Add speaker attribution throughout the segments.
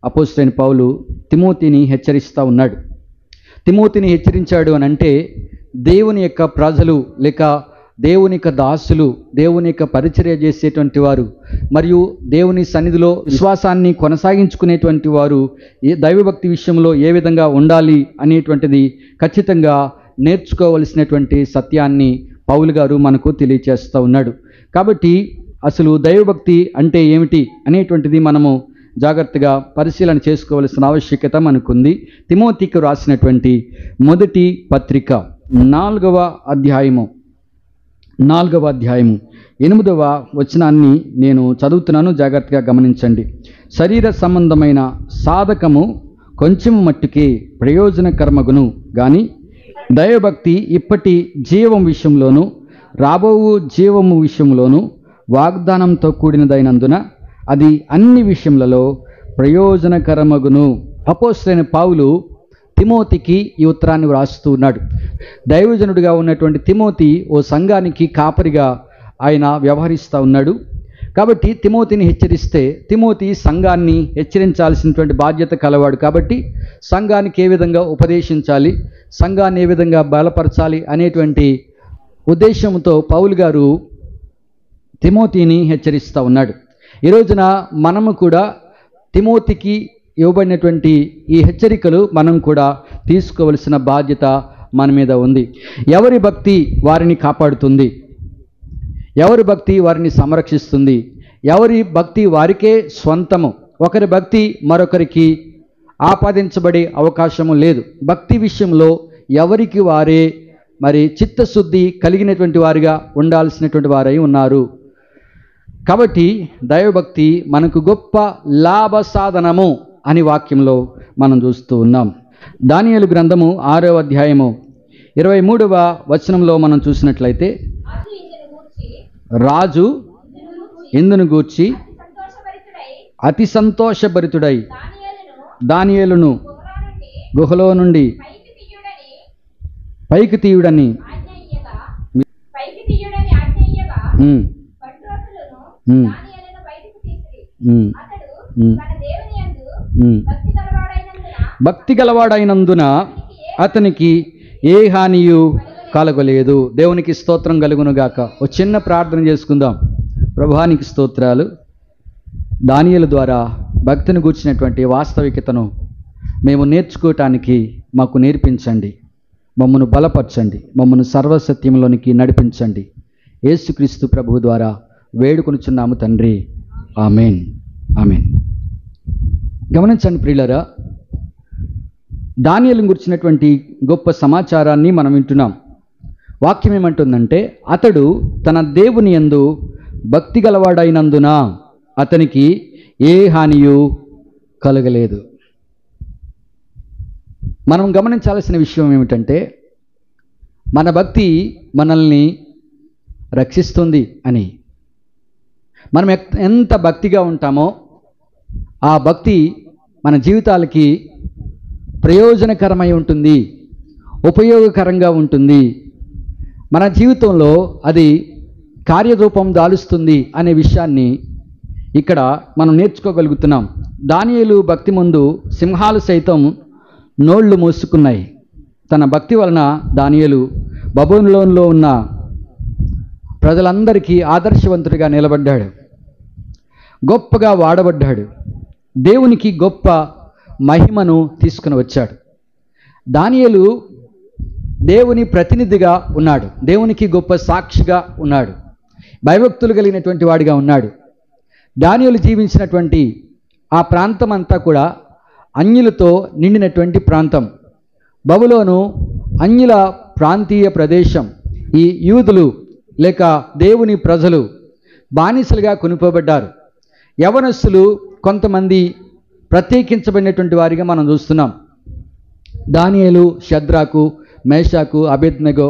Speaker 1: అపోస్తలుడైన పౌలు తిమోతిని హెచ్చరిస్తూ ఉన్నాడు. తిమోతిని హెచ్చరించాడు అని అంటే దేవుని యొక్క ప్రజలు లేక దేవుని యొక్క దాసులు, దేవుని యొక్క పరిచర్య చేసేటువంటి వారు మరియు దేవుని సన్నిధిలో విశ్వాసాన్ని కొనసాగించుకునేటువంటి వారు దైవభక్తి విషయంలో ఏ విధంగా ఉండాలి అనేటువంటిది ఖచ్చితంగా నేర్చుకోవలసినటువంటి సత్యాన్ని పౌలు గారు మనకు తెలియచేస్తూ ఉన్నాడు. కాబట్టి అసలు దైవభక్తి అంటే ఏమిటి అనేటువంటిది మనము జాగ్రత్తగా పరిశీలన చేసుకోవలసిన ఆవశ్యకత మనకుంది. తిమోతికి రాసినటువంటి మొదటి పత్రిక 4వ అధ్యాయము 8వ వచనాన్ని నేను చదువుతున్నాను, జాగ్రత్తగా గమనించండి. శరీర సంబంధమైన సాధకము కొంచెము మట్టుకే ప్రయోజనకరమగును గాని దైవభక్తి ఇప్పటి జీవం విషయంలోను రాబోవు జీవము విషయంలోను వాగ్దానంతో కూడినదైనందున అది అన్ని విషయములలో ప్రయోజనకరమగును. అపోస్తలుడైన పౌలు తిమోతికి ఈ ఉత్తరాన్ని వ్రాస్తూ ఉన్నాడు. దైవజనుడిగా ఉన్నటువంటి తిమోతి ఓ సంఘానికి కాపరిగా ఆయన వ్యవహరిస్తూ ఉన్నాడు. కాబట్టి తిమోతిని హెచ్చరిస్తే తిమోతి సంఘాన్ని హెచ్చరించాల్సినటువంటి బాధ్యత కలవాడు. కాబట్టి సంఘానికి ఏ విధంగా ఉపదేశించాలి, సంఘాన్ని ఏ విధంగా బలపరచాలి అనేటువంటి ఉద్దేశంతో పౌలు గారు తిమోతిని హెచ్చరిస్తూ ఉన్నాడు. ఈ రోజున మనము కూడా తిమోతికి ఇవ్వబడినటువంటి ఈ హెచ్చరికలు మనం కూడా తీసుకోవలసిన బాధ్యత మన మీద ఉంది. ఎవరి భక్తి వారిని కాపాడుతుంది, ఎవరి భక్తి వారిని సంరక్షిస్తుంది, ఎవరి భక్తి వారికే స్వంతము. ఒకరి భక్తి మరొకరికి ఆపాదించబడే అవకాశము లేదు. భక్తి విషయంలో ఎవరికి వారే మరి చిత్తశుద్ధి కలిగినటువంటి వారిగా ఉండాల్సినటువంటి వారై ఉన్నారు. కాబట్టి దైవభక్తి మనకు గొప్ప లాభ సాధనము అని వాక్యంలో మనం చూస్తూ ఉన్నాం. దానియేలు గ్రంథము 6వ అధ్యాయము 23వ వచనంలో మనం చూసినట్లయితే రాజు ఇందును గూర్చి అతి సంతోషభరితుడై దానియేలును గుహలో నుండి పైకి తీయుడని భక్తి గలవాడైనందున అతనికి ఏ హానియు కలగలేదు. దేవునికి స్తోత్రం కలుగునుగాక. ఒక చిన్న ప్రార్థన చేసుకుందాం. ప్రభువానికి స్తోత్రాలు. దానియేలు ద్వారా భక్తిని గూర్చినటువంటి వాస్తవికతను మేము నేర్చుకోవటానికి మాకు నేర్పించండి, మమ్మను బలపరచండి, మమ్మను సర్వసత్యంలోనికి నడిపించండి. యేసుక్రీస్తు ప్రభువు ద్వారా వేడుకొనుచున్నాము తండ్రి, ఆమెన్, ఆమెన్. గమనించండి ప్రియులారా, దానియేలును గురించినటువంటి గొప్ప సమాచారాన్ని మనం వింటున్నాం. వాక్యం ఏమంటుందంటే, అతడు తన దేవుని యందు భక్తి గలవాడైనందున అతనికి ఏ హానియు కలగలేదు. మనం గమనించాల్సిన విషయం ఏమిటంటే, మన భక్తి మనల్ని రక్షిస్తుంది అని. మనం ఎంత భక్తిగా ఉంటామో ఆ భక్తి మన జీవితాలకి ప్రయోజనకరమై ఉంటుంది, ఉపయోగకరంగా ఉంటుంది, మన జీవితంలో అది కార్యరూపం దాలుస్తుంది అనే విషయాన్ని ఇక్కడ మనం నేర్చుకోగలుగుతున్నాం. దానియేలు భక్తి ముందు సింహాలు సైతం నోళ్లు మూసుకున్నాయి. తన భక్తి వలన దానియేలు బబులోనులో ఉన్న ప్రజలందరికీ ఆదర్శవంతుడిగా నిలబడ్డాడు, గొప్పగా వాడబడ్డాడు, దేవునికి గొప్ప మహిమను తీసుకుని వచ్చాడు. దానియేలు దేవుని ప్రతినిధిగా ఉన్నాడు, దేవునికి గొప్ప సాక్షిగా ఉన్నాడు, భయభక్తులు కలిగినటువంటి వాడిగా ఉన్నాడు. దానియేలు జీవించినటువంటి ఆ ప్రాంతం అంతా కూడా అన్యులతో నిండినటువంటి ప్రాంతం. బబులోను అన్యుల ప్రాంతీయ ప్రదేశం. ఈ యూదులు లేక దేవుని ప్రజలు బానిసలుగా కొనుక్కోబడ్డారు. యవనస్తులు కొంతమంది ప్రత్యేకించబడినటువంటి వారిగా మనం చూస్తున్నాం. దానియేలు, షద్రాకు, మేషాకు, అబేద్నెగో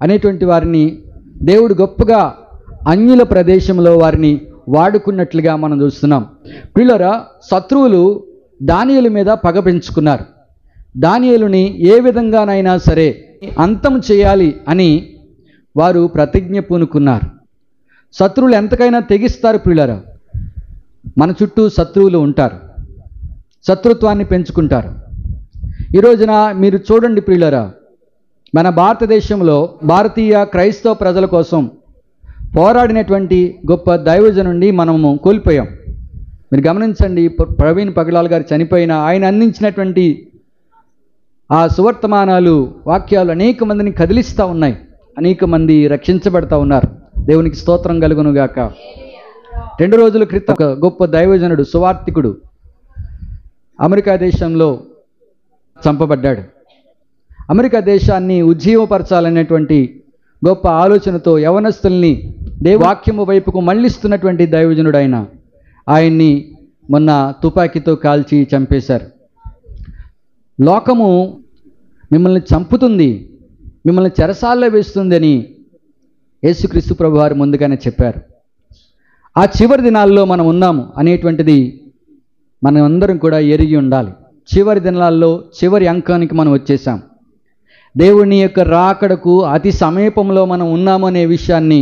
Speaker 1: అనేటువంటి వారిని దేవుడు గొప్పగా అన్యుల ప్రదేశంలో వారిని వాడుకున్నట్లుగా మనం చూస్తున్నాం. ప్రియులారా, శత్రువులు దానియేలు మీద పగ పెంచుకున్నారు. దానియేలుని ఏ విధంగానైనా సరే అంతం చేయాలి అని వారు ప్రతిజ్ఞ పూనుకున్నారు. శత్రువులు ఎంతకైనా తెగిస్తారు. ప్రియులారా, మన చుట్టూ శత్రువులు ఉంటారు. శత్రుత్వాన్ని పెంచుకుంటారు. ఈ రోజున మీరు చూడండి ప్రియులారా, మన భారతదేశంలో భారతీయ క్రైస్తవ ప్రజల కోసం పోరాడినటువంటి గొప్ప దైవజనుడిని మనము కోల్పోయాం. మీరు గమనించండి, ప్రవీణ్ పగలాల్ గారు చనిపోయిన ఆయన అందించినటువంటి ఆ సువర్తమానాలు, వాక్యాలు అనేక మందిని కదిలిస్తూ ఉన్నాయి. అనేక మంది రక్షించబడతా ఉన్నారు. దేవునికి స్తోత్రం కలుగునుగాక. 2 రోజుల క్రితం ఒక గొప్ప దైవజనుడు, సువార్తికుడు అమెరికా దేశంలో చంపబడ్డాడు. అమెరికా దేశాన్ని ఉజ్జీవపరచాలనేటువంటి గొప్ప ఆలోచనతో యవనస్తుల్ని వాక్యము వైపుకు మళ్ళిస్తున్నటువంటి దైవజనుడు ఆయన్ని మొన్న తుపాకీతో కాల్చి చంపేశారు. లోకము మిమ్మల్ని చంపుతుంది, మిమ్మల్ని చెరసాల్లో వేస్తుందని యేసుక్రీస్తు ప్రభువారు ముందుగానే చెప్పారు. ఆ చివరి దినాల్లో మనం ఉన్నాము అనేటువంటిది మనం అందరం కూడా ఎరిగి ఉండాలి. చివరి దినాల్లో చివరి అంకానికి మనం వచ్చేసాం. దేవుని యొక్క రాకడకు అతి సమీపంలో మనం ఉన్నాము అనే విషయాన్ని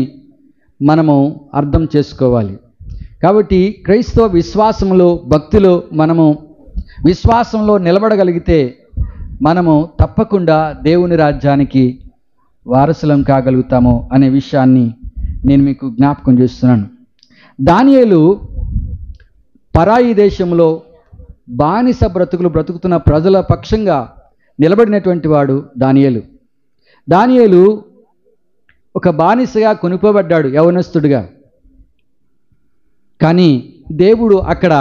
Speaker 1: మనము అర్థం చేసుకోవాలి. కాబట్టి క్రైస్తవ విశ్వాసంలో, భక్తిలో మనము విశ్వాసంలో నిలబడగలిగితే మనము తప్పకుండా దేవుని రాజ్యానికి వారసులం కాగలుగుతాము అనే విషయాన్ని నేను మీకు జ్ఞాపకం చేస్తున్నాను. దానియేలు పరాయి దేశంలో బానిస బ్రతుకుతున్న ప్రజల పక్షంగా నిలబడినటువంటి వాడు దానియేలు. దానియేలు ఒక బానిసగా కొనుక్కోబడ్డాడు, యవనస్తుడిగా. కానీ దేవుడు అక్కడ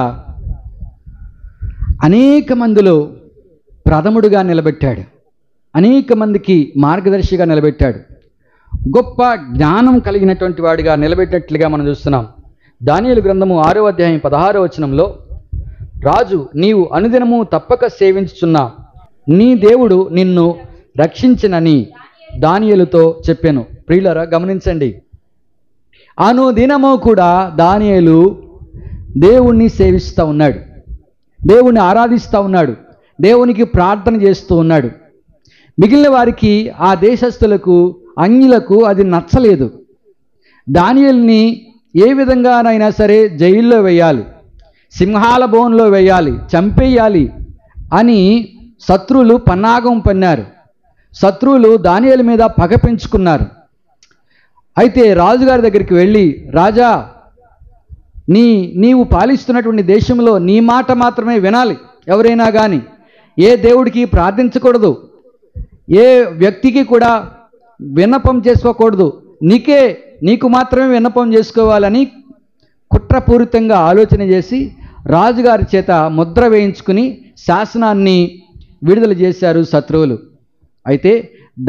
Speaker 1: అనేక మందిలో ప్రథముడుగా నిలబెట్టాడు, అనేక మందికి మార్గదర్శిగా నిలబెట్టాడు, గొప్ప జ్ఞానం కలిగినటువంటి వాడిగా నిలబెట్టినట్లుగా మనం చూస్తున్నాం. దానియేలు గ్రంథము 6వ అధ్యాయం 16వ వచనంలో, రాజు నీవు అనుదినము తప్పక సేవించుచున్న నీ దేవుడు నిన్ను రక్షించినని దానియేలుతో చెప్పాను. ప్రియులారా గమనించండి, అనుదినము కూడా దానియేలు దేవుణ్ణి సేవిస్తూ ఉన్నాడు, దేవుణ్ణి ఆరాధిస్తూ ఉన్నాడు, దేవునికి ప్రార్థన చేస్తూ ఉన్నాడు. మిగిలిన వారికి, ఆ దేశస్థులకు, అన్యులకు అది నచ్చలేదు. దానియేలుని ఏ విధంగానైనా సరే జైల్లో వేయాలి, సింహాల బోన్లో వేయాలి, చంపేయాలి అని శత్రువులు పన్నాగం పన్నారు. శత్రువులు దానియేలు మీద పగ పెంచుకున్నారు. అయితే రాజుగారి దగ్గరికి వెళ్ళి, రాజా నీవు పాలిస్తున్నటువంటి దేశంలో నీ మాట మాత్రమే వినాలి, ఎవరైనా కానీ ఏ దేవుడికి ప్రార్థించకూడదు, ఏ వ్యక్తికి కూడా విన్నపం చేసుకోకూడదు, నీకు మాత్రమే విన్నపం చేసుకోవాలని కుట్రపూరితంగా ఆలోచన చేసి రాజుగారి చేత ముద్ర వేయించుకుని శాసనాన్ని విడుదల చేశారు శత్రువులు. అయితే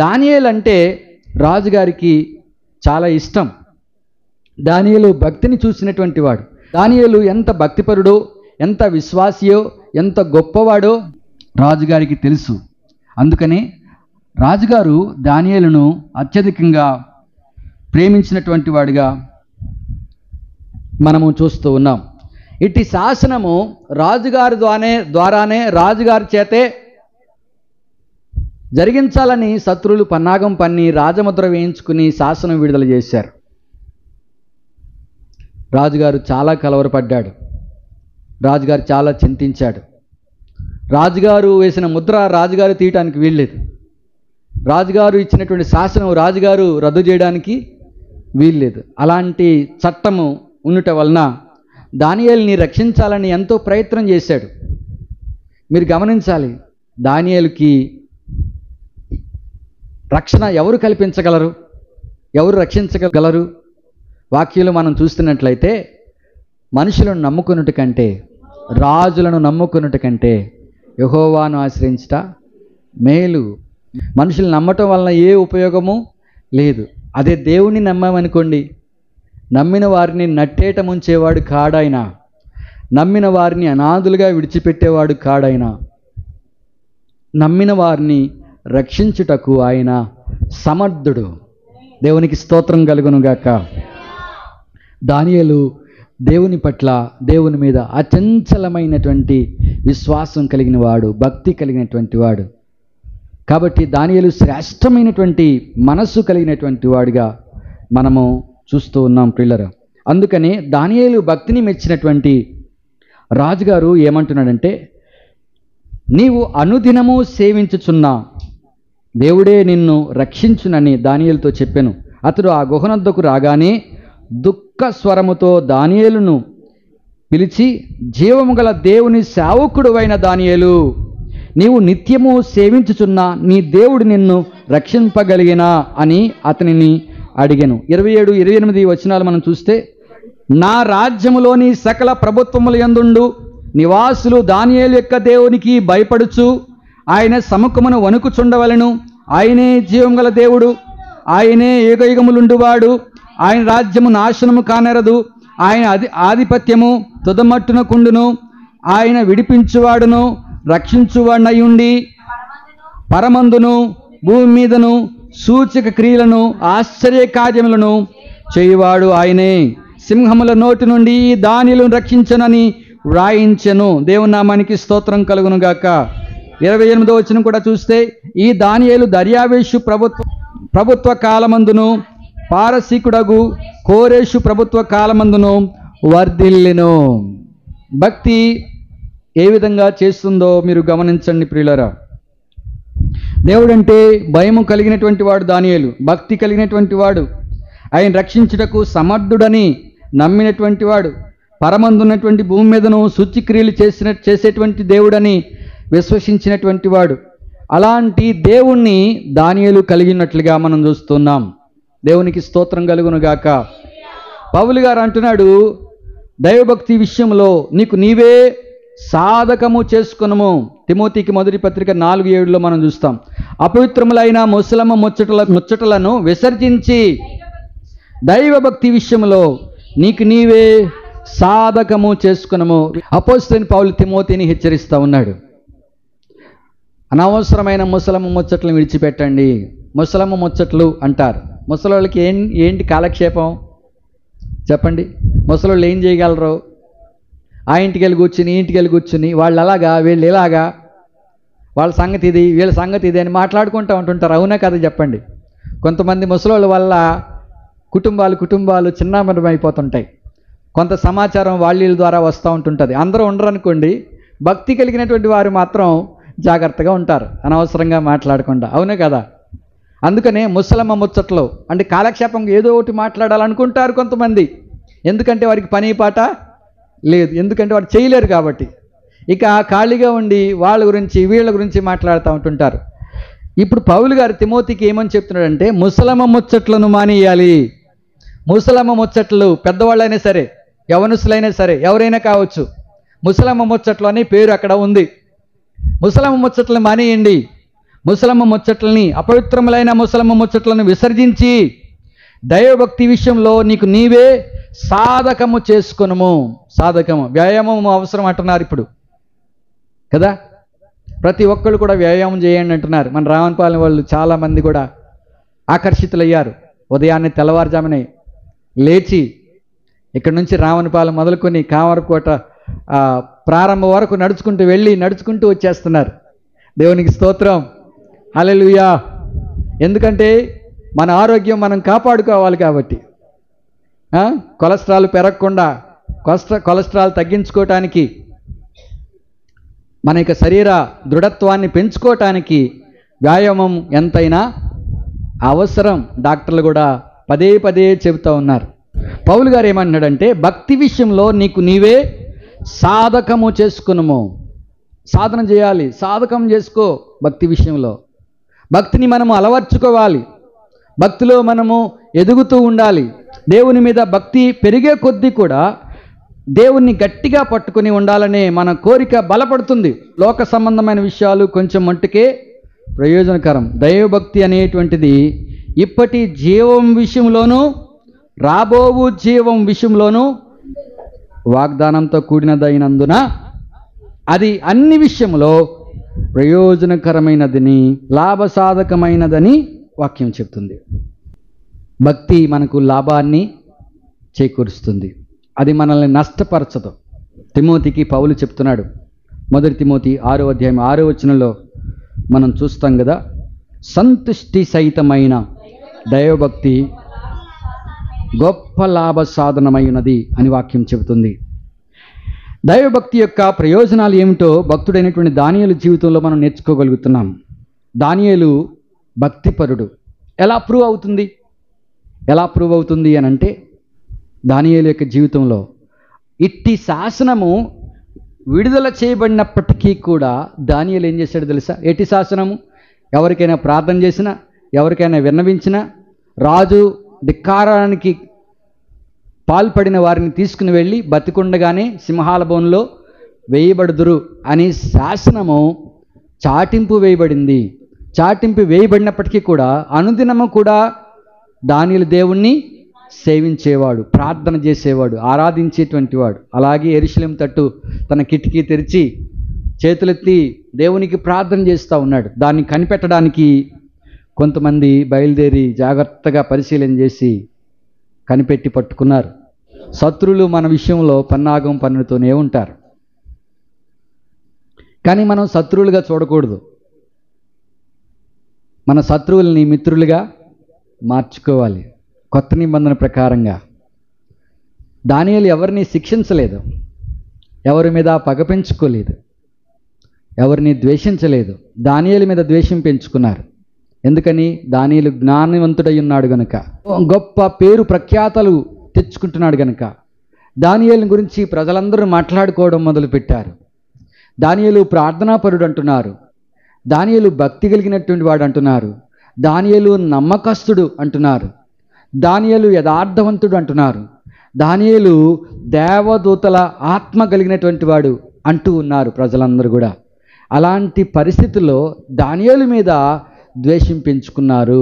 Speaker 1: దానియేలు అంటే రాజుగారికి చాలా ఇష్టం. దానియేలు భక్తిని చూసినటువంటి వాడు. దానియేలు ఎంత భక్తిపరుడో, ఎంత విశ్వాసియో, ఎంత గొప్పవాడో రాజుగారికి తెలుసు. అందుకనే రాజుగారు దానియేలును అత్యధికంగా ప్రేమించినటువంటి వాడిగా మనము చూస్తూ ఉన్నాం. ఇట్టి శాసనము రాజుగారి ద్వారానే రాజుగారి చేతే జరిగించాలని శత్రువులు పన్నాగం పన్ని రాజముద్ర వేయించుకుని శాసనం విడుదల చేశారు. రాజుగారు చాలా కలవరపడ్డాడు, రాజుగారు చాలా చింతించాడు. రాజుగారు వేసిన ముద్ర రాజుగారు తీయటానికి వీల్లేదు, రాజుగారు ఇచ్చినటువంటి శాసనం రాజుగారు రద్దు చేయడానికి వీల్లేదు. అలాంటి చట్టము ఉండటం వలన దానియేలుని రక్షించాలని ఎంతో ప్రయత్నం చేశాడు. మీరు గమనించాలి, దానియేలుకి రక్షణ ఎవరు కల్పించగలరు, ఎవరు రక్షించగలరు? వాక్యంలో మనం చూస్తున్నట్లయితే మనుషులను నమ్ముకున్నట్టు కంటే, రాజులను నమ్ముకున్నట్టు కంటే యెహోవాను ఆశ్రయించుట మేలు. మనుషులు నమ్మటం వలన ఏ ఉపయోగము లేదు. అదే దేవుణ్ణి నమ్మామనుకోండి, నమ్మిన వారిని నట్టేట ముంచేవాడు కాడాయన, నమ్మిన వారిని అనాథులుగా విడిచిపెట్టేవాడు కాడాయన, నమ్మిన వారిని రక్షించుటకు ఆయన సమర్థుడు. దేవునికి స్తోత్రం కలుగునుగాక. దానియేలు దేవుని పట్ల, దేవుని మీద అచంచలమైనటువంటి విశ్వాసం కలిగిన వాడు, భక్తి కలిగినటువంటి వాడు. కాబట్టి దానియేలు శ్రేష్టమైనటువంటి మనస్సు కలిగినటువంటి వాడిగా మనము చూస్తూ ఉన్నాం ప్రియులారా. అందుకనే దానియేలు భక్తిని మెచ్చినటువంటి రాజుగారు ఏమంటున్నాడంటే, నీవు అనుదినము సేవించుచున్న దేవుడే నిన్ను రక్షించునని దానియేలుతో చెప్పెను. అతడు ఆ గుహనొద్దకు రాగానే దుఃఖ స్వరముతో దానియేలును పిలిచి, జీవము గల దేవుని సేవకుడువైన దానియేలు, నీవు నిత్యము సేవించుచున్న నీ దేవుడు నిన్ను రక్షింపగలిగినా అని అతనిని అడిగెను. 27, 28 వచనాలు మనం చూస్తే, నా రాజ్యములోని సకల ప్రభుత్వముల యందుండు నివాసులు దానియేలు యొక్క దేవునికి భయపడుచు ఆయన సముఖమును వణుకుచుండవలెను. ఆయనే జీవం గల దేవుడు, ఆయనే యుగయుగములుండువాడు, ఆయన రాజ్యము నాశనము కానరదు, ఆయన ఆధిపత్యము తుదమట్టునకుండును, ఆయన విడిపించువాడును రక్షించువాడనయుండి పరమందును భూమి మీదను సూచక క్రియలను ఆశ్చర్య కార్యములను చేయువాడు ఆయనే. సింహముల నోటి నుండి దానియేలును రక్షించనని వ్రాయించెను. దేవుని నామానికి స్తోత్రం కలుగును గాక. 28వ వచనం కూడా చూస్తే, ఈ దానియేలు దర్యావేషు ప్రభుత్వ కాలమందును పారసీకుడగు కోరేషు ప్రభుత్వ కాలమందును వర్ధిల్లెను. భక్తి ఏ విధంగా చేస్తుందో మీరు గమనించండి ప్రియులారా. దేవుడంటే భయము కలిగినటువంటి వాడు దానియేలు, భక్తి కలిగినటువంటి వాడు, ఆయన రక్షించుటకు సమర్థుడని నమ్మినటువంటి వాడు, పరమందున్నటువంటి భూమి మీదను సూచిక్రియలు చేసేటువంటి దేవుడని విశ్వసించినటువంటి వాడు. అలాంటి దేవుణ్ణి దానియేలు కలిగినట్లుగా మనం చూస్తున్నాం. దేవునికి స్తోత్రం కలుగును గాక. పౌలు గారు అంటున్నాడు, దైవభక్తి విషయంలో నీకు నీవే సాధకము చేసుకునము. తిమోతికి మొదటి పత్రిక 4:7 మనం చూస్తాం. అపవిత్రములైన ముసలమ్మ ముచ్చటలను విసర్జించి దైవభక్తి విషయంలో నీకు నీవే సాధకము చేసుకునము. అపోస్తలుడైన పౌలు తిమోతిని హెచ్చరిస్తూ ఉన్నాడు. అనవసరమైన ముసలమ్మ ముచ్చట్లను విడిచిపెట్టండి. ముసలమ్మ ముచ్చట్లు అంటారు. ముసలోళ్ళకి ఏంటి కాలక్షేపం చెప్పండి? ముసలోళ్ళు ఏం చేయగలరు? ఆ ఇంటికి వెళ్ళి కూర్చుని ఇంటికి వెళ్ళి కూర్చుని వాళ్ళు అలాగా వీళ్ళు ఇలాగా, వాళ్ళ సంగతి ఇది వీళ్ళ సంగతి ఇది అని మాట్లాడుకుంటూ ఉంటుంటారు. అవునా కదా చెప్పండి? కొంతమంది ముసలోళ్ళ వల్ల కుటుంబాలు చిన్నామరం అయిపోతుంటాయి. కొంత సమాచారం వాళ్ళ ద్వారా వస్తూ ఉంటుంటుంది. అందరూ ఉండరు అనుకోండి, భక్తి కలిగినటువంటి వారు మాత్రం జాగ్రత్తగా ఉంటారు, అనవసరంగా మాట్లాడకుండా. అవునే కదా? అందుకనే ముసలమ్మ ముచ్చట్లు అంటే కాలక్షేపం ఏదో ఒకటి మాట్లాడాలనుకుంటారు కొంతమంది. ఎందుకంటే వారికి పని పాట లేదు, ఎందుకంటే వారు చేయలేరు కాబట్టి. ఇక ఖాళీగా ఉండి వాళ్ళ గురించి వీళ్ళ గురించి మాట్లాడుతూ ఉంటుంటారు. ఇప్పుడు పౌలు గారు తిమోతికి ఏమని చెప్తున్నాడంటే, ముసలమ్మ ముచ్చట్లను మానేయాలి. ముసలమ్మ ముచ్చట్లు పెద్దవాళ్ళైనా సరే, యవనస్తులైనా సరే, ఎవరైనా కావచ్చు, ముసలమ్మ ముచ్చట్లు అనే పేరు అక్కడ ఉంది. ముసలమ్మ ముచ్చట్లను మానేయండి. ముసలమ్మ ముచ్చట్లని, అపవిత్రములైన ముసలమ్మ ముచ్చట్లను విసర్జించి దైవభక్తి విషయంలో నీకు నీవే సాధకము చేసుకునము. సాధకము, వ్యాయామము అవసరం అంటున్నారు ఇప్పుడు కదా. ప్రతి ఒక్కళ్ళు కూడా వ్యాయామం చేయండి అంటున్నారు. మన రావణపాలెం వాళ్ళు చాలామంది కూడా ఆకర్షితులయ్యారు. ఉదయాన్నే తెల్లవారుజామునే లేచి ఇక్కడ నుంచి రావణపాలెం మొదలుకొని కామరకోట ప్రారంభం వరకు నడుచుకుంటూ వచ్చేస్తున్నారు. దేవునికి స్తోత్రం, హల్లెలూయా. ఎందుకంటే మన ఆరోగ్యం మనం కాపాడుకోవాలి కాబట్టి. కొలెస్ట్రాల్ పెరగకుండా, కొలెస్ట్రాల్ తగ్గించుకోవటానికి, మన యొక్క శరీర దృఢత్వాన్ని పెంచుకోవటానికి వ్యాయామం ఎంతైనా అవసరం. డాక్టర్లు కూడా పదే పదే చెబుతూ ఉన్నారు. పౌలు గారు ఏమన్నాడంటే, భక్తి విషయంలో నీకు నీవే సాధకము చేసుకునము. సాధన చేయాలి, సాధకం చేసుకో. భక్తి విషయంలో భక్తిని మనము అలవర్చుకోవాలి. భక్తిలో మనము ఎదుగుతూ ఉండాలి. దేవుని మీద భక్తి పెరిగే కొద్దీ కూడా దేవుణ్ణి గట్టిగా పట్టుకుని ఉండాలనే మన కోరిక బలపడుతుంది. లోక సంబంధమైన విషయాలు కొంచెం మట్టుకే ప్రయోజనకరం. దైవభక్తి అనేటువంటిది ఇప్పటి జీవం విషయంలోనూ రాబోవు జీవం విషయంలోనూ వాగ్దానంతో కూడినదైనందున అది అన్ని విషయంలో ప్రయోజనకరమైనదని, లాభసాధకమైనదని వాక్యం చెప్తుంది. భక్తి మనకు లాభాన్ని చేకూరుస్తుంది, అది మనల్ని నష్టపరచదు. తిమోతికి పౌలు చెప్తున్నాడు. 1 తిమోతి 6వ అధ్యాయం 6వ వచనంలో మనం చూస్తాం కదా, సంతుష్టి సహితమైన దైవభక్తి గొప్ప లాభ సాధనమైనది అని వాక్యం చెబుతుంది. దైవభక్తి యొక్క ప్రయోజనాలు ఏమిటో భక్తుడైనటువంటి దానియేలు జీవితంలో మనం నేర్చుకోగలుగుతున్నాం. దానియేలు భక్తిపరుడు. ఎలా ప్రూవ్ అవుతుంది అని అంటే, దానియేలు యొక్క జీవితంలో ఇట్టి శాసనము విడుదల చేయబడినప్పటికీ కూడా దానియేలు ఏం చేశాడు తెలుసా? ఎట్టి శాసనము? ఎవరికైనా ప్రార్థన చేసినా, ఎవరికైనా విన్నవించినా, రాజు ధిక్కారానికి పాల్పడిన వారిని తీసుకుని వెళ్ళి బతికుండగానే సింహాల బోన్లో వేయబడుదురు అని శాసనము చాటింపు వేయబడింది. చాటింపు వేయబడినప్పటికీ కూడా అనుదినము కూడా దానియేలు దేవుణ్ణి సేవించేవాడు, ప్రార్థన చేసేవాడు, ఆరాధించేటువంటి వాడు. అలాగే యెరూషలేము తట్టు తన కిటికీ తెరిచి చేతులెత్తి దేవునికి ప్రార్థన చేస్తూ ఉన్నాడు. దాన్ని కనిపెట్టడానికి కొంతమంది బయలుదేరి జాగ్రత్తగా పరిశీలన చేసి కనిపెట్టి పట్టుకున్నారు. శత్రువులు మన విషయంలో పన్నాగం పన్నుతూనే ఉంటారు, కానీ మనం శత్రువులుగా చూడకూడదు. మన శత్రువుల్ని మిత్రులుగా మార్చుకోవాలి. కొత్త నిబంధన ప్రకారంగా దానియేలు ఎవరిని శిక్షించలేదు, ఎవరి మీద పగ పెంచుకోలేదు, ఎవరిని ద్వేషించలేదు. దానియేలు మీద ద్వేషం పెంచుకున్నారు. ఎందుకని? దానియేలు జ్ఞానవంతుడై ఉన్నాడు గనుక, గొప్ప పేరు ప్రఖ్యాతలు తెచ్చుకుంటున్నాడు గనుక దానియేలు గురించి ప్రజలందరూ మాట్లాడుకోవడం మొదలుపెట్టారు. దానియేలు ప్రార్థనాపరుడు అంటున్నారు, దానియేలు భక్తి కలిగినటువంటి వాడు అంటున్నారు, దానియేలు నమ్మకస్తుడు అంటున్నారు, దానియేలు యథార్థవంతుడు అంటున్నారు, దానియేలు దేవదూతల ఆత్మ కలిగినటువంటి వాడు అంటూ ఉన్నారు ప్రజలందరూ కూడా. అలాంటి పరిస్థితుల్లో దానియేలు మీద ద్వేషం పెంచుకున్నారు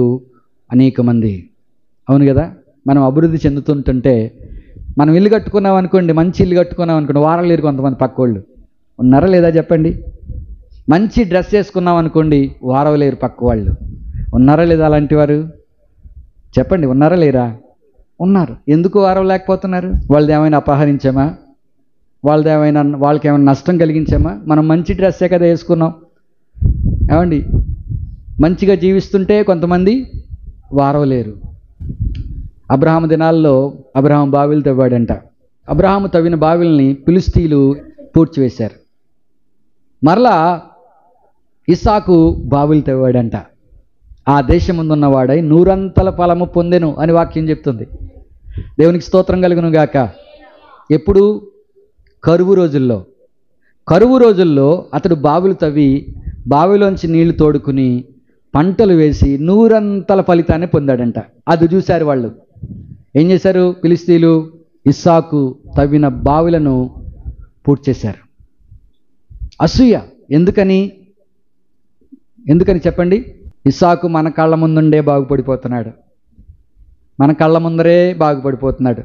Speaker 1: అనేక మంది. అవును కదా? మనం అభివృద్ధి చెందుతుంటుంటే, మనం ఇల్లు కట్టుకున్నాం అనుకోండి, మంచి ఇల్లు కట్టుకున్నాం అనుకోండి, వారాలు లేరు కొంతమంది పక్కోళ్ళు. ఉన్నారా లేదా చెప్పండి? మంచి డ్రెస్ వేసుకున్నాం అనుకోండి, వారాలు లేరు పక్క వాళ్ళు. ఉన్నారా లేదా అలాంటి వారు? చెప్పండి, ఉన్నారా లేరా? ఉన్నారు. ఎందుకు వారం లేకపోతున్నారు? వాళ్ళది ఏమైనా అపహరించామా? వాళ్ళకి ఏమైనా నష్టం కలిగించామా? మనం మంచి డ్రెస్సే కదా వేసుకున్నాం. ఏమండి, మంచిగా జీవిస్తుంటే కొంతమంది వారవలేరు. అబ్రహాము దినాల్లో అబ్రహాము బావిలు తవ్వాడంట. అబ్రహాము తవ్విన బావిల్ని ఫిలిష్తీయులు పూడ్చివేశారు. మరలా ఇస్సాకు బావిలు తవ్వాడంట. ఆ దేశముందున్నవాడై 100 ఫలము పొందెను అని వాక్యం చెప్తుంది. దేవునికి స్తోత్రం కలుగును గాక. ఎప్పుడు? కరువు రోజుల్లో అతడు బావిలు తవ్వి బావిలోంచి నీళ్లు తోడుకుని పంటలు వేసి 100 ఫలితాన్ని పొందాడంట. అది చూశారు వాళ్ళు. ఏం చేశారు ఫిలిష్తీయులు? ఇస్సాకు తవ్విన బావిలను పూడ్చేశారు. అసూయ. ఎందుకని చెప్పండి? ఇస్సాకు మన కళ్ళ ముందుండే బాగుపడిపోతున్నాడు, మన కళ్ళ ముందరే బాగుపడిపోతున్నాడు.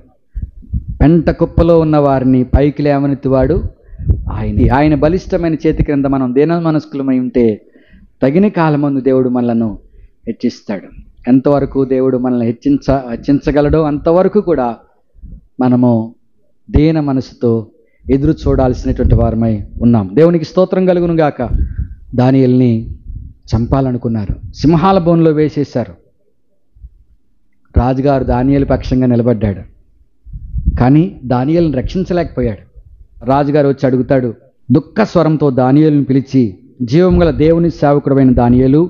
Speaker 1: పెంట కుప్పలో ఉన్న వారిని పైకి లేవనెత్తువాడు ఆయన బలిష్టమైన చేతి క్రింద మనం దేన మనస్కులమై ఉంటే తగిన కాలమందు దేవుడు మనలను హెచ్చిస్తాడు. ఎంతవరకు దేవుడు మనల్ని హెచ్చించగలడో అంతవరకు కూడా మనము దేన మనసుతో ఎదురు చూడాల్సినటువంటి వారమై ఉన్నాం. దేవునికి స్తోత్రం కలుగును గాక. దానియేలుని చంపాలనుకున్నారు, సింహాల బోన్లో వేసేశారు. రాజుగారు దానియేలు పక్షంగా నిలబడ్డాడు, కానీ దానియేలుని రక్షించలేకపోయాడు. రాజుగారు వచ్చి అడుగుతాడు, దుఃఖ స్వరంతో దానియేలుని పిలిచి, జీవం గల దేవుని సేవకుడమైన దానియేలు,